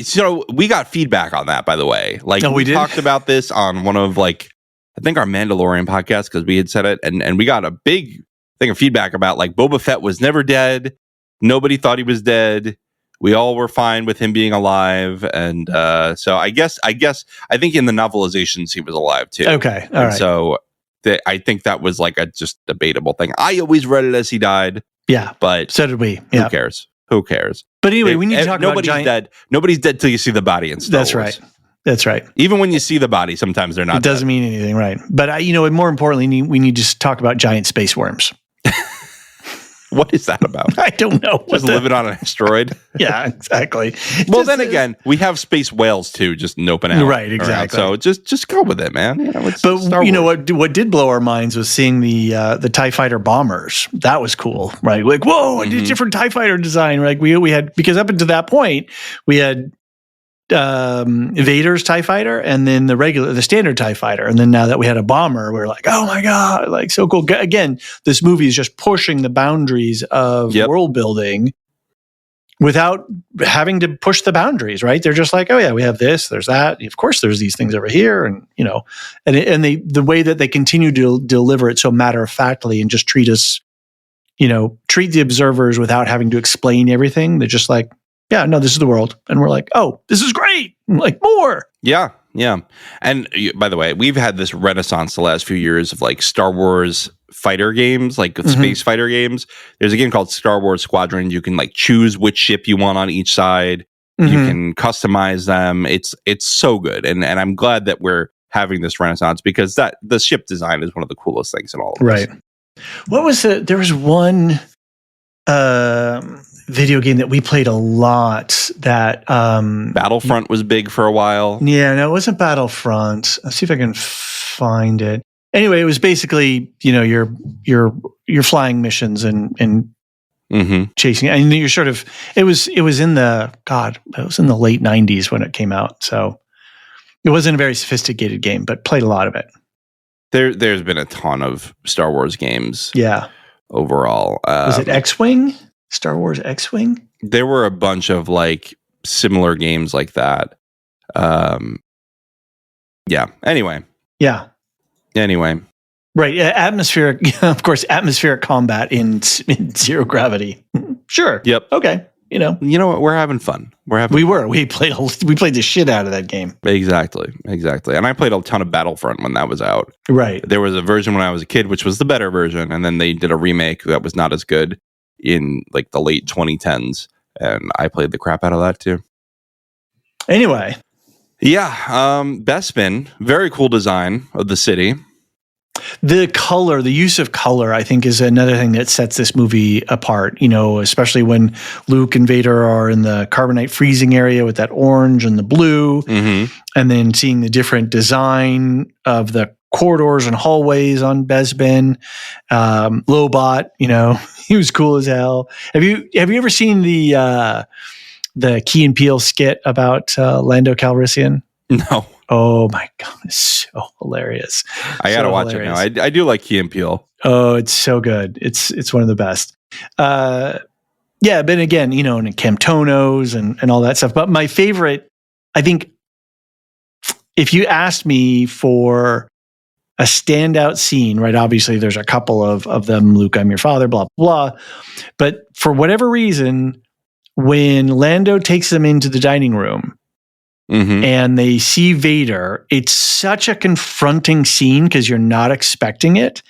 so we got feedback on that, by the way. Like, we talked about this on one of, I think our Mandalorian podcast, because we had said it, and we got a big thing of feedback about Boba Fett was never dead. Nobody thought he was dead. We all were fine with him being alive, and so I think in the novelizations he was alive too. Okay, all right. So I think that was a just debatable thing. I always read it as he died. Yeah, but so did we. Yeah. Who cares? But anyway, we need to talk about giant. Dead. Nobody's dead till you see the body in Star Wars. That's right. Even when you see the body, sometimes they're not. It doesn't mean anything, right? But more importantly, we need to talk about giant space worms. What is that about? I don't know. Just living on an asteroid? Yeah, exactly. Well, then again, we have space whales too, just noping out. Right, exactly. So just go with it, man. But Star Wars. What did blow our minds was seeing the TIE fighter bombers. That was cool, right? Like, whoa, a different TIE fighter design. Like we had, because up until that point, we had Vader's TIE fighter and then the standard TIE fighter, and then now that we had a bomber, we're like, oh my god, like so cool. Again, this movie is just pushing the boundaries of world building without having to push the boundaries, right? They're just like, oh yeah, we have this, there's that, of course there's these things over here, and the way that they continue to deliver it so matter-of-factly and just treat the observers without having to explain everything. They're just like, yeah, no, this is the world. And we're like, oh, this is great. Like, more. Yeah, yeah. And by the way, we've had this renaissance the last few years of Star Wars fighter games, space fighter games. There's a game called Star Wars Squadron. You can choose which ship you want on each side. You can customize them. It's so good, and I'm glad that we're having this renaissance because the ship design is one of the coolest things in all of this. Right. What was there was one video game that we played a lot that Battlefront was big for a while. Yeah, no, it wasn't Battlefront. Let's see if I can find it. Anyway, it was basically, your flying missions and chasing. And you're sort of it was in the late 90s when it came out. So it wasn't a very sophisticated game, but played a lot of it. There's been a ton of Star Wars games. Yeah. Overall. Was it X-Wing? Star Wars X-Wing? There were a bunch of like similar games like that. Yeah. Anyway. Right. Atmospheric, of course, atmospheric combat in zero gravity. Sure. Yep. Okay. You know what? We're having fun. We played the shit out of that game. Exactly. And I played a ton of Battlefront when that was out. Right. There was a version when I was a kid, which was the better version, and then they did a remake that was not as good in like the late 2010s, and I played the crap out of that too. Anyway. Yeah. Bespin, very cool design of the city. The use of color, I think, is another thing that sets this movie apart, especially when Luke and Vader are in the carbonite freezing area with that orange and the blue, and then seeing the different design of the corridors and hallways on Bespin. Lobot, he was cool as hell. Have you ever seen the Key and Peele skit about Lando Calrissian? No. Oh my God, it's so hilarious. I gotta watch it now. I do like Key and Peele. Oh, it's so good. It's one of the best. But again, and Camtonos and all that stuff. But my favorite, I think, if you asked me for a standout scene, right? Obviously, there's a couple of them. Luke, I'm your father, blah, blah. But for whatever reason, when Lando takes them into the dining room, and they see Vader, it's such a confronting scene because you're not expecting it.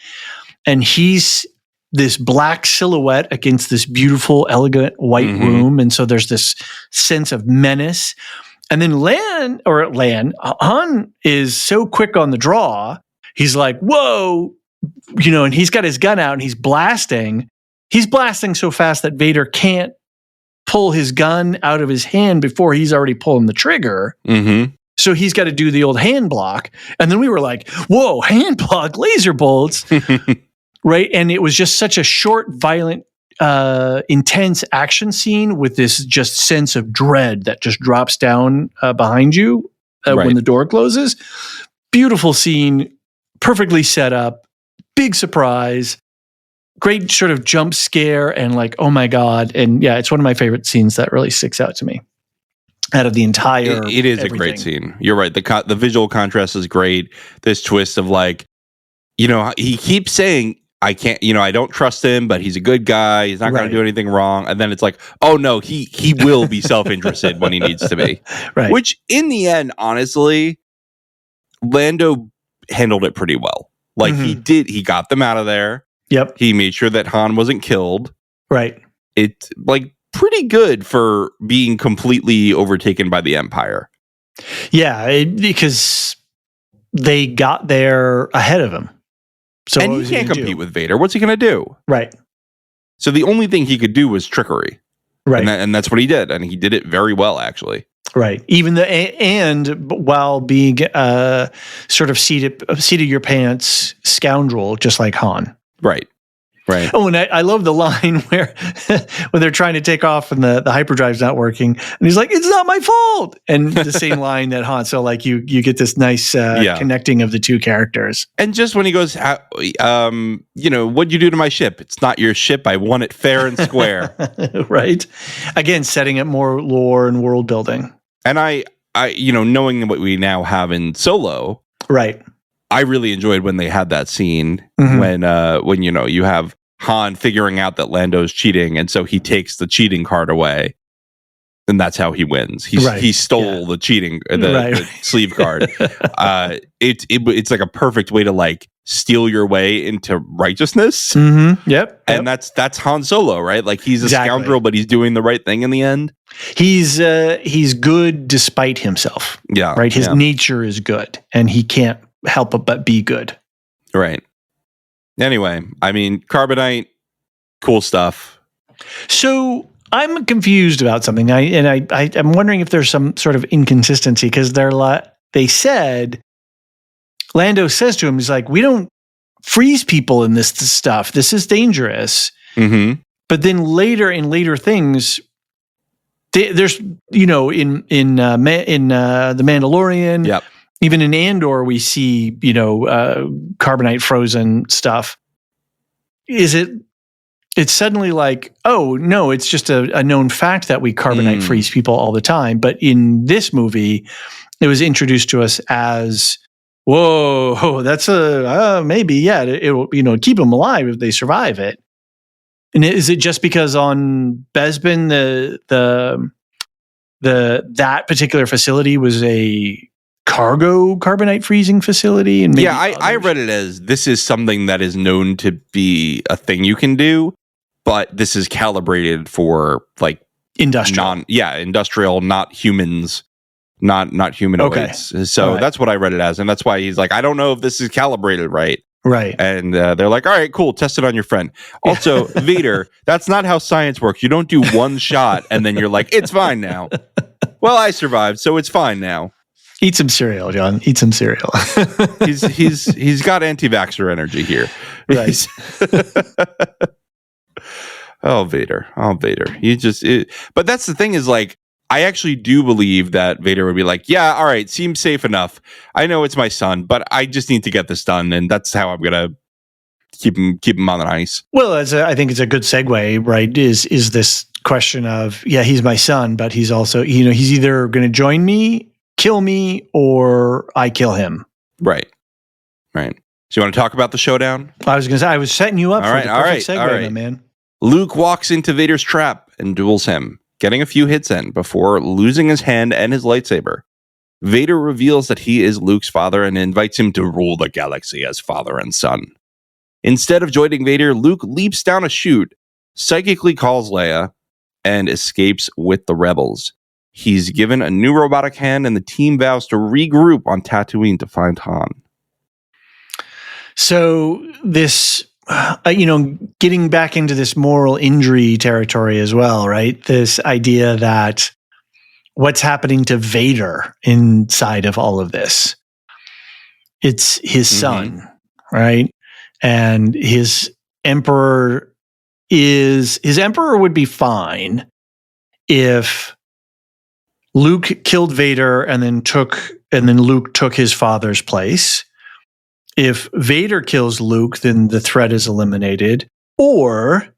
And he's this black silhouette against this beautiful, elegant white room. And so there's this sense of menace. And then Han is so quick on the draw. He's like, whoa, and he's got his gun out and he's blasting. He's blasting so fast that Vader can't pull his gun out of his hand before he's already pulling the trigger. So he's got to do the old hand block. And then we were like, whoa, hand block, laser bolts. Right. And it was just such a short, violent, intense action scene with this just sense of dread that just drops down behind you when the door closes. Beautiful scene, perfectly set up, big surprise. Great sort of jump scare and like, oh my God. And yeah, it's one of my favorite scenes that really sticks out to me out of the entire. It is everything. A great scene. You're right. The visual contrast is great. This twist of like, he keeps saying, I can't, I don't trust him, but he's a good guy. He's not going to do anything wrong. And then it's like, oh no, he will be self-interested when he needs to be. Right. Which in the end, honestly, Lando handled it pretty well. Like he got them out of there. Yep. He made sure that Han wasn't killed. Right. It's like pretty good for being completely overtaken by the Empire. Yeah, because they got there ahead of him. So and he can't compete with Vader. What's he going to do? Right. So the only thing he could do was trickery. Right. And that's what he did. And he did it very well, actually. Right. And while being sort of seat of your pants scoundrel, just like Han. Right. Oh, and I love the line where when they're trying to take off and the hyperdrive's not working, and he's like, "It's not my fault." And the same line that Han. So like you get this nice connecting of the two characters. And just when he goes, what'd you do to my ship? It's not your ship. I won it fair and square. Right. Again, setting up more lore and world building. And I knowing what we now have in Solo, right. I really enjoyed when they had that scene when you have Han figuring out that Lando's cheating, and so he takes the cheating card away. and that's how he wins. Right. He stole the cheating, the sleeve card. It's like a perfect way to like steal your way into righteousness. Mm-hmm. Yep. And that's Han Solo, right? Like he's a scoundrel, but he's doing the right thing in the end. He's good despite himself. Yeah. Right. His nature is good, and he can't help but be good. Right. Anyway, I mean, Carbonite, cool stuff. So I'm confused about something. I'm wondering if there's some sort of inconsistency, because they said, Lando says to him, he's like, we don't freeze people in this stuff. This is dangerous. Mm-hmm. But then later things, there's, in The Mandalorian, yep. Even in Andor, we see, carbonite frozen stuff. It's suddenly like, oh, no, it's just a known fact that we carbonite freeze people all the time. But in this movie, it was introduced to us as, whoa, that's maybe, yeah, it will, keep them alive if they survive it. And is it just because on Bespin, that particular facility was a cargo carbonite freezing facility? And maybe I read it as this is something that is known to be a thing you can do, but this is calibrated for like industrial, industrial, not humans, not humanoids. Okay. So that's what I read it as, and that's why he's like, I don't know if this is calibrated right. Right. And they're like, all right, cool, test it on your friend. Also, Vader, that's not how science works. You don't do one shot and then you're like, it's fine now. Well, I survived, so it's fine now. Eat some cereal, John. Eat some cereal. he's got anti-vaxxer energy here. Right. Oh, Vader. But that's the thing is, like, I actually do believe that Vader would be like, yeah, all right, seems safe enough. I know it's my son, but I just need to get this done, and that's how I'm gonna keep him on the ice. Well, I think it's a good segue, right? Is this question of, yeah, he's my son, but he's also, he's either going to join me, kill me, or I kill him. Right. So you want to talk about the showdown? I was going to say, I was setting you up for the perfect segue, my man. Luke walks into Vader's trap and duels him, getting a few hits in before losing his hand and his lightsaber. Vader reveals that he is Luke's father and invites him to rule the galaxy as father and son. Instead of joining Vader, Luke leaps down a chute, psychically calls Leia, and escapes with the rebels. He's given a new robotic hand, and the team vows to regroup on Tatooine to find Han. So this, getting back into this moral injury territory as well, right? This idea that what's happening to Vader inside of all of this? It's his son, right? And his emperor would be fine if Luke killed Vader and then Luke took his father's place. If Vader kills Luke, then the threat is eliminated. Or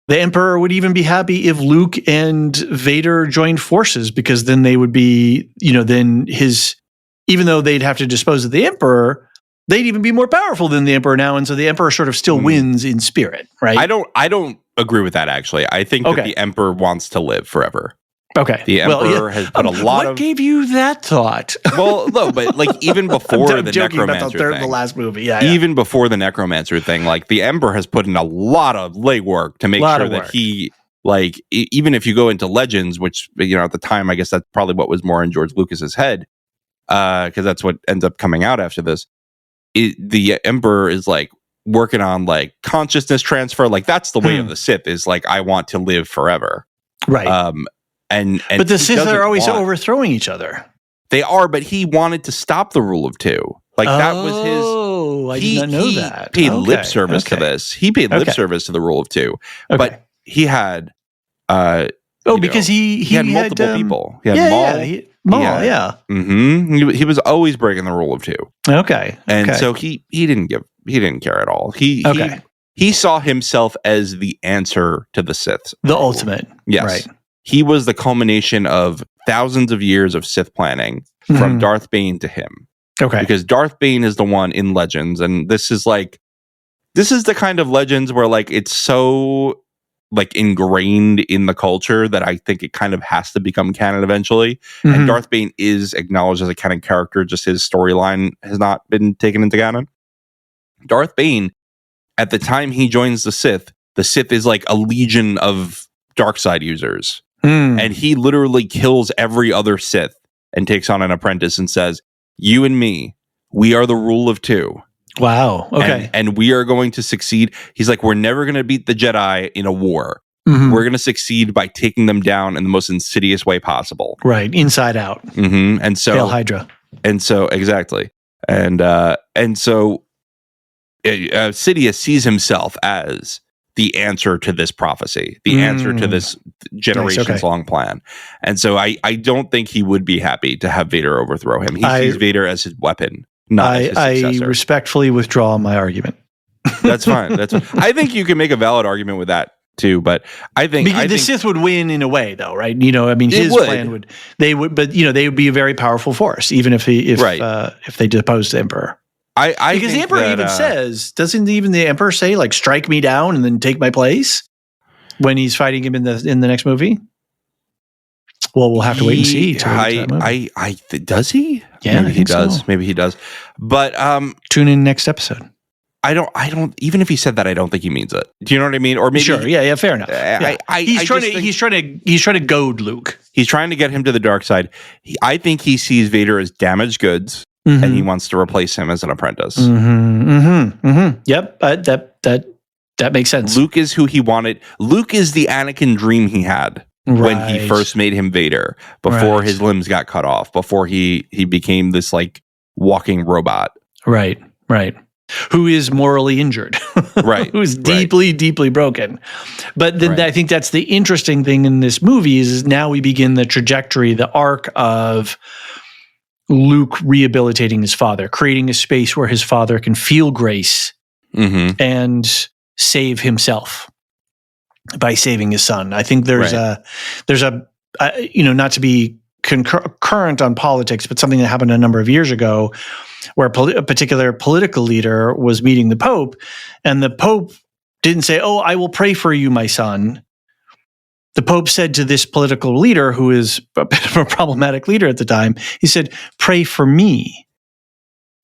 the Emperor would even be happy if Luke and Vader joined forces, because then they would be, even though they'd have to dispose of the Emperor, they'd even be more powerful than the Emperor now. And so the Emperor sort of still wins in spirit, right? I don't agree with that, actually. I think that the Emperor wants to live forever. Okay. The Emperor has put a lot What gave you that thought? Well, no, but like even before the Necromancer thing, the last movie, even before the Necromancer thing, like the Emperor has put in a lot of legwork to make sure that he, like, even if you go into Legends, which at the time, I guess that's probably what was more in George Lucas's head, because that's what ends up coming out after this. The Emperor is like working on like consciousness transfer, like that's the way of the Sith, is like, I want to live forever, right? But the Sith are always overthrowing each other. They are, but he wanted to stop the rule of two. Like that was his. Oh, I did not know that. He paid lip service to this. He paid lip service to the rule of two, but he had. Because he had multiple people. He had Maul. He was always breaking the rule of two. Okay, and so he didn't care at all. He saw himself as the answer to the Sith, the ultimate. Yes, right. He was the culmination of thousands of years of Sith planning from Darth Bane to him. Okay. Because Darth Bane is the one in Legends, and this is the kind of Legends where like it's so like ingrained in the culture that I think it kind of has to become canon eventually. And Darth Bane is acknowledged as a canon character, just his storyline has not been taken into canon. Darth Bane, at the time he joins the Sith is like a legion of dark side users. And he literally kills every other Sith and takes on an apprentice and says, you and me, we are the rule of two. Wow. Okay. And we are going to succeed. He's like, we're never going to beat the Jedi in a war. We're going to succeed by taking them down in the most insidious way possible. Right. Inside out. And so Hail Hydra. And so exactly. And so Sidious sees himself as the answer to this prophecy, the answer to this generations long plan. And so I don't think he would be happy to have Vader overthrow him. He sees Vader as his weapon, not as his successor. I respectfully withdraw my argument. That's fine. I think you can make a valid argument with that too, but I think the Sith would win in a way, though, right? You know, I mean, his plan would, but you know, they would be a very powerful force, even if they deposed the Emperor. Because the Emperor even says, doesn't even the Emperor say, like, strike me down and then take my place when he's fighting him in the next movie? Well, we'll have to wait and see. Does he? Yeah, maybe he does. So. Maybe he does. But tune in next episode. I don't. Even if he said that, I don't think he means it. Do you know what I mean? Or maybe sure. Yeah. Fair enough. He's trying to goad Luke. He's trying to get him to the dark side. I think he sees Vader as damaged goods. And he wants to replace him as an apprentice. Yep, that makes sense. Luke is who he wanted. Luke is the Anakin dream he had when he first made him Vader, before his limbs got cut off, before he became this like walking robot. Right. Who is morally injured. Right. Who is deeply broken. But then I think that's the interesting thing in this movie is now we begin the trajectory, the arc of Luke rehabilitating his father, creating a space where his father can feel grace and save himself by saving his son. I think there's a not to be current on politics, but something that happened a number of years ago where a particular political leader was meeting the Pope, and the Pope didn't say, "Oh, I will pray for you, my son." The Pope said to this political leader, who is a bit of a problematic leader at the time, he said, "Pray for me."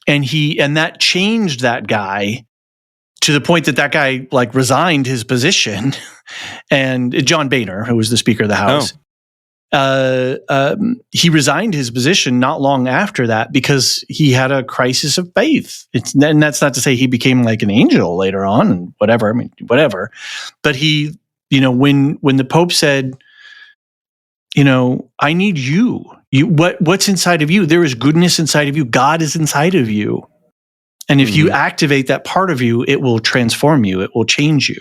And that changed that guy to the point that guy like resigned his position. And John Boehner, who was the Speaker of the House, he resigned his position not long after that because he had a crisis of faith. And that's not to say he became like an angel later on and whatever. I mean, whatever. But he, when the Pope said, I need you. What's inside of you? There is goodness inside of you. God is inside of you. And if you activate that part of you, it will transform you. It will change you.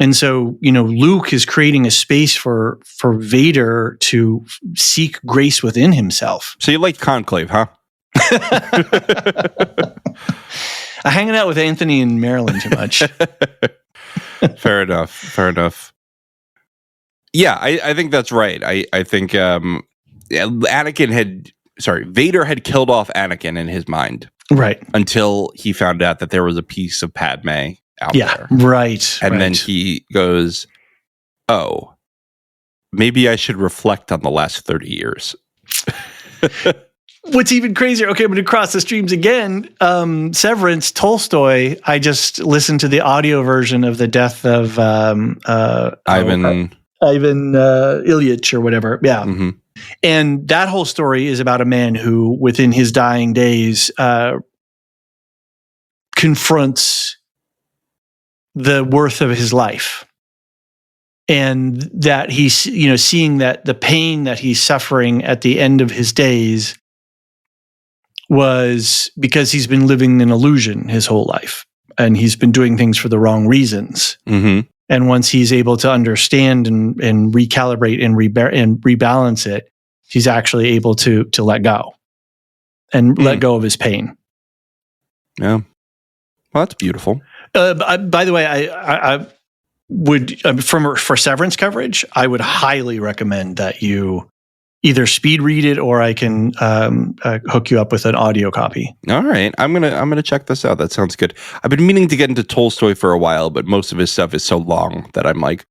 And so, Luke is creating a space for Vader to seek grace within himself. So you like Conclave, huh? I'm hanging out with Anthony and Marilyn too much. Fair enough. Yeah, I think that's right. I think Vader had killed off Anakin in his mind. Right. Until he found out that there was a piece of Padme out there. Right. And then he goes, oh, maybe I should reflect on the last 30 years. What's even crazier, okay, I'm going to cross the streams again. Severance, Tolstoy, I just listened to the audio version of the death of Ivan Ilyich or whatever. Yeah. Mm-hmm. And that whole story is about a man who, within his dying days, confronts the worth of his life. And that he's, seeing that the pain that he's suffering at the end of his days was because he's been living an illusion his whole life. And he's been doing things for the wrong reasons. Mm-hmm. And once he's able to understand and recalibrate and rebalance it, he's actually able to let go and let go of his pain. Yeah. Well, that's beautiful. By the way, I would, for Severance coverage, I would highly recommend that you either speed read it or I can hook you up with an audio copy. All right. I'm gonna check this out. That sounds good. I've been meaning to get into Tolstoy for a while, but most of his stuff is so long that I'm like,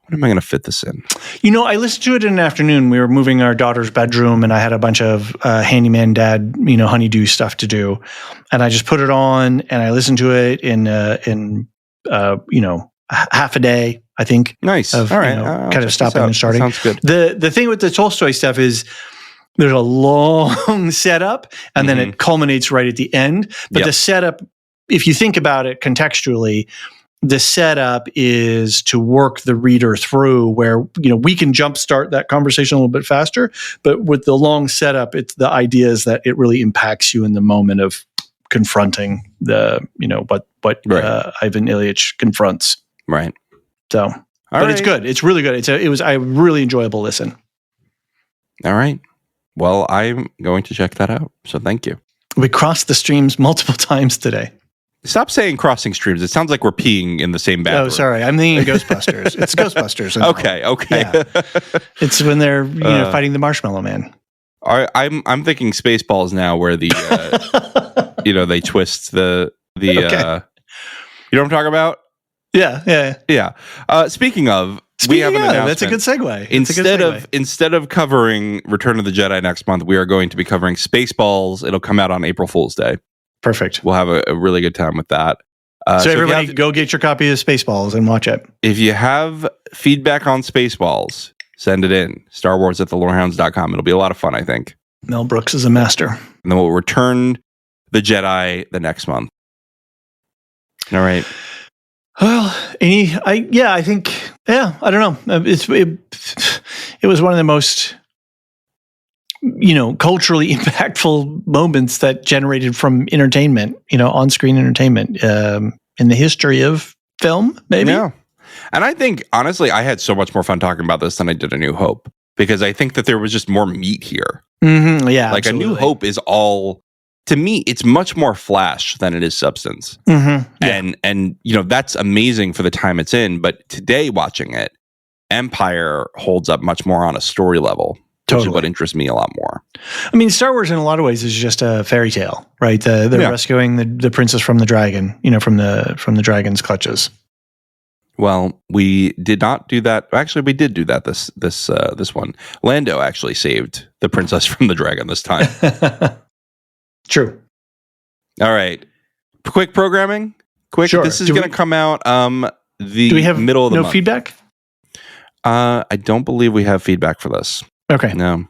When am I going to fit this in? I listened to it in an afternoon. We were moving our daughter's bedroom, and I had a bunch of handyman dad, honeydew stuff to do, and I just put it on and I listened to it in half a day, I think. Nice. Of, all right. kind of stopping and starting. That sounds good. The thing with the Tolstoy stuff is there's a long setup, and then it culminates right at the end. But the setup, if you think about it contextually, the setup is to work the reader through where, we can jumpstart that conversation a little bit faster, but with the long setup, the idea is that it really impacts you in the moment of confronting what Ivan Ilyich confronts. Right. So, it's good. It's really good. It was a really enjoyable listen. All right. Well, I'm going to check that out. So thank you. We crossed the streams multiple times today. Stop saying crossing streams. It sounds like we're peeing in the same bathroom. Oh, sorry. I'm thinking Ghostbusters. It's Ghostbusters. Okay. Yeah. It's when they're fighting the Marshmallow Man. I'm thinking Spaceballs now, where the they twist the you know what I'm talking about? Yeah. Speaking of, we have an announcement. That's a good segue. Instead of covering Return of the Jedi next month, we are going to be covering Spaceballs. It'll come out on April Fool's Day. Perfect. We'll have a really good time with that. So everybody go get your copy of Spaceballs and watch it. If you have feedback on Spaceballs, send it in. StarWars@theLorehounds.com. It'll be a lot of fun, I think. Mel Brooks is a master. And then we'll return the Jedi the next month. All right. Well, I think I don't know. It was one of the most culturally impactful moments that generated from entertainment, on-screen entertainment in the history of film, maybe. Yeah. And I think, honestly, I had so much more fun talking about this than I did A New Hope, because I think that there was just more meat here. Mm-hmm. Yeah, like absolutely. A New Hope is all, to me, it's much more flash than it is substance. Mm-hmm. Yeah. And that's amazing for the time it's in. But today, watching it, Empire holds up much more on a story level. Which is what interests me a lot more. I mean, Star Wars in a lot of ways is just a fairy tale, right? The rescuing the princess from the dragon, from the dragon's clutches. Well, we did not do that. Actually, we did do that this one. Lando actually saved the princess from the dragon this time. True. All right. Quick programming. Quick. Sure. This is going to come out do we have middle of the month. No feedback? I don't believe we have feedback for this. Okay. No.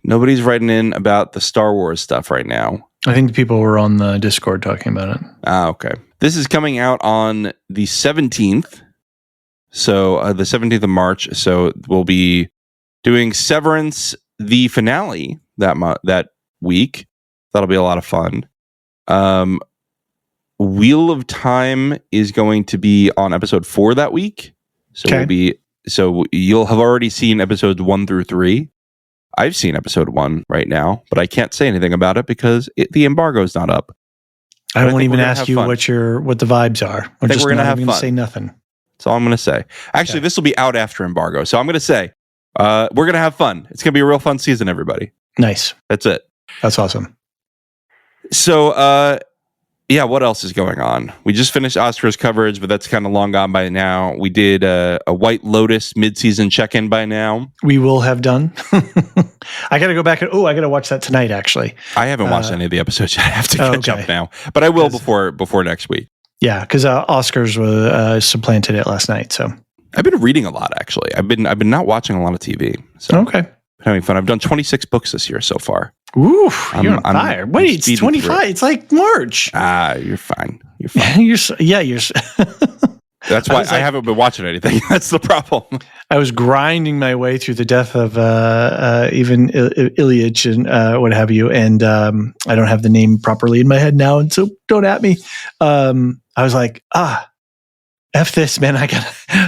Nobody's writing in about the Star Wars stuff right now. I think the people were on the Discord talking about it. Okay. This is coming out on the 17th. So the 17th of March. So we'll be doing Severance, the finale that week. That'll be a lot of fun. Wheel of Time is going to be on episode 4 that week. So So you'll have already seen episodes 1 through 3. I've seen episode 1 right now, but I can't say anything about it because the embargo is not up. I won't even ask you what the vibes are. I think we're going to have fun. Say nothing. That's all I'm going to say. Actually, this will be out after embargo, so I'm going to say we're going to have fun. It's going to be a real fun season, everybody. Nice. That's it. That's awesome. So, what else is going on? We just finished Oscars coverage, but that's kind of long gone by now. We did a White Lotus mid-season check-in by now. We will have done. I got to go back and I got to watch that tonight. Actually, I haven't watched any of the episodes yet. I have to catch up now, but I will before next week. Yeah, because Oscars supplanted it last night. So I've been reading a lot. Actually, I've been not watching a lot of TV. So okay, having fun. I've done 26 books this year so far. Ooh, you're on fire. Wait, it's 25. It's like March. You're fine. You're fine. That's why I haven't been watching anything. That's the problem. I was grinding my way through the death of Ivan Ilyich and what have you, and I don't have the name properly in my head now, and so don't at me. I was like, F this, man.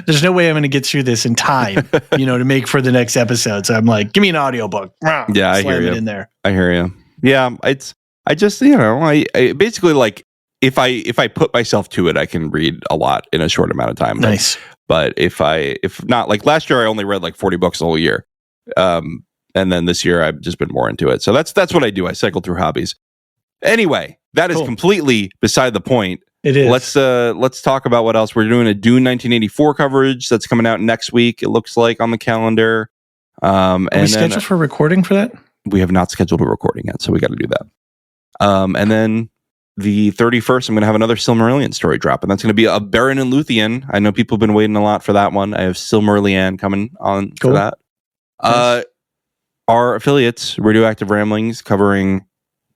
There's no way I'm going to get through this in time, to make for the next episode. So I'm like, give me an audiobook. Yeah, I hear you. It in there. I hear you. Yeah, I just, I basically like, if I put myself to it, I can read a lot in a short amount of time. Nice. But if not, like last year, I only read like 40 books the whole year. And then this year I've just been more into it. So that's what I do. I cycle through hobbies. Anyway, that is completely beside the point. It is. Let's talk about what else. We're doing a Dune 1984 coverage that's coming out next week. It looks like on the calendar. Are we scheduled for recording for that? We have not scheduled a recording yet, so we got to do that. And then the 31st, I'm going to have another Silmarillion story drop, and that's going to be a Beren and Luthien. I know people have been waiting a lot for that one. I have Silmarillion coming on for that. Nice. Our affiliates, Radioactive Ramblings, covering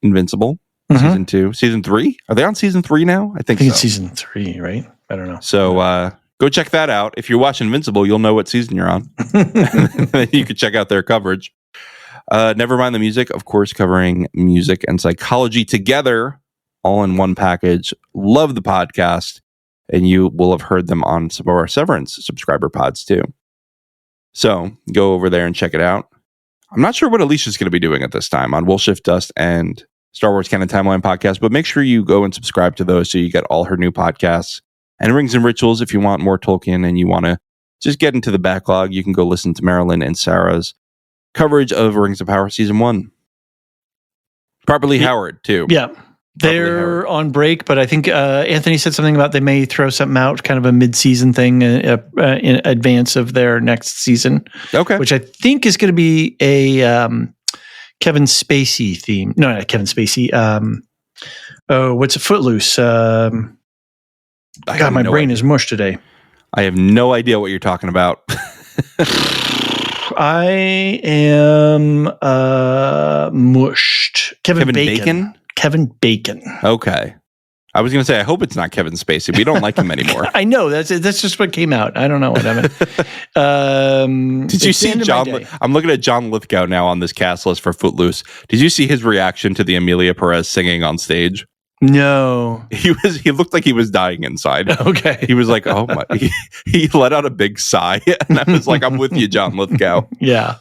Invincible. Season 2, season 3. Are they on season 3 now? I think so. It's season 3, right? I don't know. So go check that out. If you're watching Invincible, you'll know what season you're on. You can check out their coverage. Never Mind the Music, of course, covering music and psychology together, all in one package. Love the podcast, and you will have heard them on some of our Severance subscriber pods too. So go over there and check it out. I'm not sure what Alicia's going to be doing at this time on Will Shift Dust and Star Wars Canon Timeline podcast, but make sure you go and subscribe to those so you get all her new podcasts. And Rings and Rituals, if you want more Tolkien and you want to just get into the backlog, you can go listen to Marilyn and Sarah's coverage of Rings of Power Season 1. Properly Howard, too. Yeah. They're on break, but I think Anthony said something about they may throw something out, kind of a mid-season thing in advance of their next season. Okay. Which I think is going to be a Kevin Spacey theme. No, not Kevin Spacey. What's a Footloose? God, my brain is mush today. I have no idea what you're talking about. I am mushed. Kevin Bacon? Kevin Bacon. Okay. I was going to say, I hope it's not Kevin Spacey. We don't like him anymore. I know. That's just what came out. I don't know what I meant. Did you see John? I'm looking at John Lithgow now on this cast list for Footloose. Did you see his reaction to the Amelia Perez singing on stage? No. He looked like he was dying inside. Okay. He was like, oh my. He let out a big sigh. And I was like, I'm with you, John Lithgow. Yeah.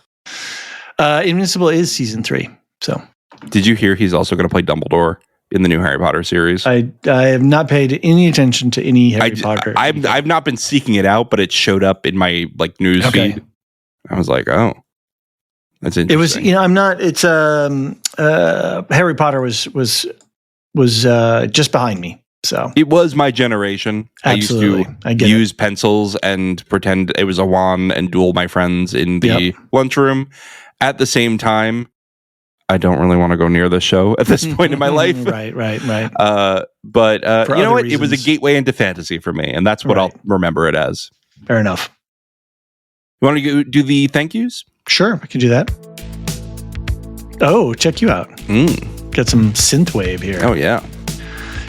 Invincible is season 3. So. Did you hear he's also going to play Dumbledore in the new Harry Potter series? I have not paid any attention to any Harry Potter. I've not been seeking it out, but it showed up in my news feed. I was like, oh, that's interesting. It was, I'm not. It's Harry Potter was just behind me. So it was my generation. Absolutely. I used to use pencils and pretend it was a wand and duel my friends in the lunchroom. At the same time, I don't really want to go near this show at this point in my life. Right. But you know what? Reasons. It was a gateway into fantasy for me, and that's what I'll remember it as. Fair enough. You want to do the thank yous? Sure, I can do that. Oh, check you out. Got some synthwave here. Oh, yeah.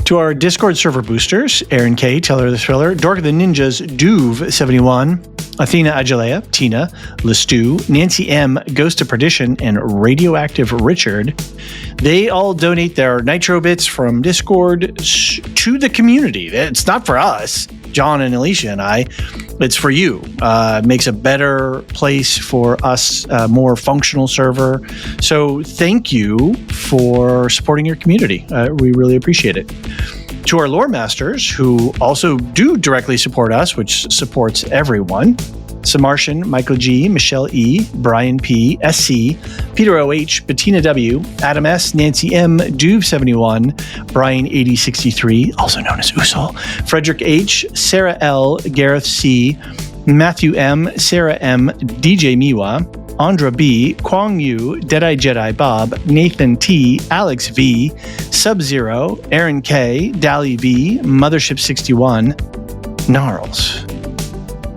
To our Discord server boosters, Aaron K, Teller the Thriller, Dork of the Ninjas, Duve71, Athena Ajalea, Tina, Lestu, Nancy M, Ghost of Perdition, and Radioactive Richard. They all donate their Nitro bits from Discord to the community. It's not for us, John and Alicia and I. It's for you. It makes a better place for us, a more functional server. So thank you for supporting your community. We really appreciate it. To our lore masters, who also do directly support us, which supports everyone: Samartian, Michael G, Michelle E, Brian P, SC, Peter OH, Bettina W, Adam S, Nancy M, Duve71, Brian 8063, also known as Usal, Frederick H, Sarah L, Gareth C, Matthew M, Sarah M, DJ Miwa, Andra B, Kwong Yu, Deadeye Jedi Bob, Nathan T, Alex V, Sub-Zero, Aaron K, Dally V, Mothership 61, Gnarls,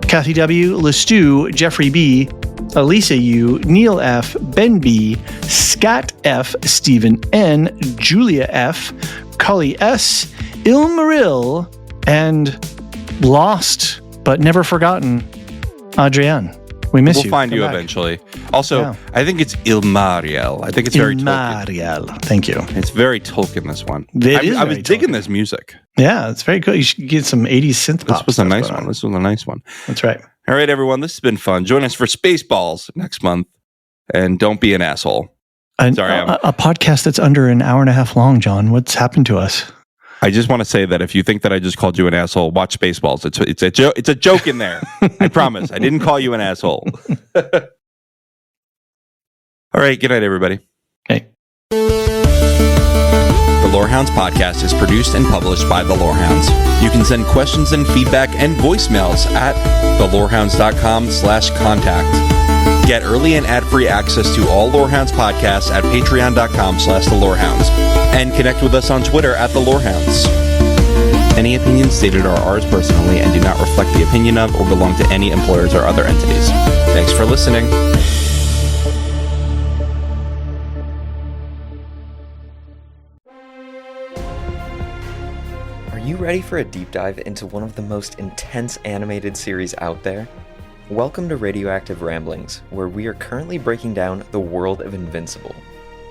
Kathy W, Lestu, Jeffrey B, Elisa U, Neil F, Ben B, Scott F, Stephen N, Julia F, Cully S, Ilmaril, and lost but never forgotten Adrienne. We miss you. We'll find you eventually. Also, I think it's Ilmariel. I think it's very Tolkien. Ilmariel. Thank you. It's very Tolkien, this one. I was digging this music. Yeah, it's very cool. You should get some 80s synth pop. This was a nice one. This was a nice one. That's right. All right, everyone. This has been fun. Join us for Spaceballs next month. And don't be an asshole. Sorry. A podcast that's under an hour and a half long, John. What's happened to us? I just want to say that if you think that I just called you an asshole, watch Spaceballs. It's a joke in there. I promise. I didn't call you an asshole. All right. Good night, everybody. Hey. The Lorehounds podcast is produced and published by the Lorehounds. You can send questions and feedback and voicemails at thelorehounds.com/contact. Get early and ad-free access to all Lorehounds podcasts at patreon.com/thelorehounds. And connect with us on Twitter at the Lorehounds. Any opinions stated are ours personally and do not reflect the opinion of or belong to any employers or other entities. Thanks for listening. Are you ready for a deep dive into one of the most intense animated series out there? Welcome to Radioactive Ramblings, where we are currently breaking down the world of Invincible.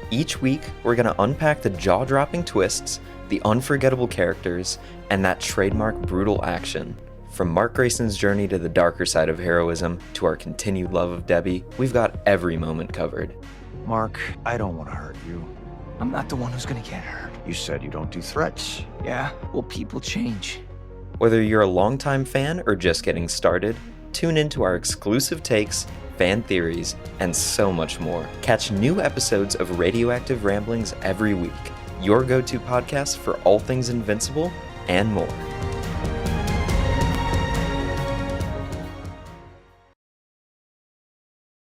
Each week, we're going to unpack the jaw-dropping twists, the unforgettable characters, and that trademark brutal action. From Mark Grayson's journey to the darker side of heroism to our continued love of Debbie, we've got every moment covered. Mark, I don't want to hurt you. I'm not the one who's gonna get hurt. You said you don't do threats. Yeah, well, people change. Whether you're a longtime fan or just getting started, tune into our exclusive takes, fan theories, and so much more. Catch new episodes of Radioactive Ramblings every week, your go-to podcast for all things Invincible and more.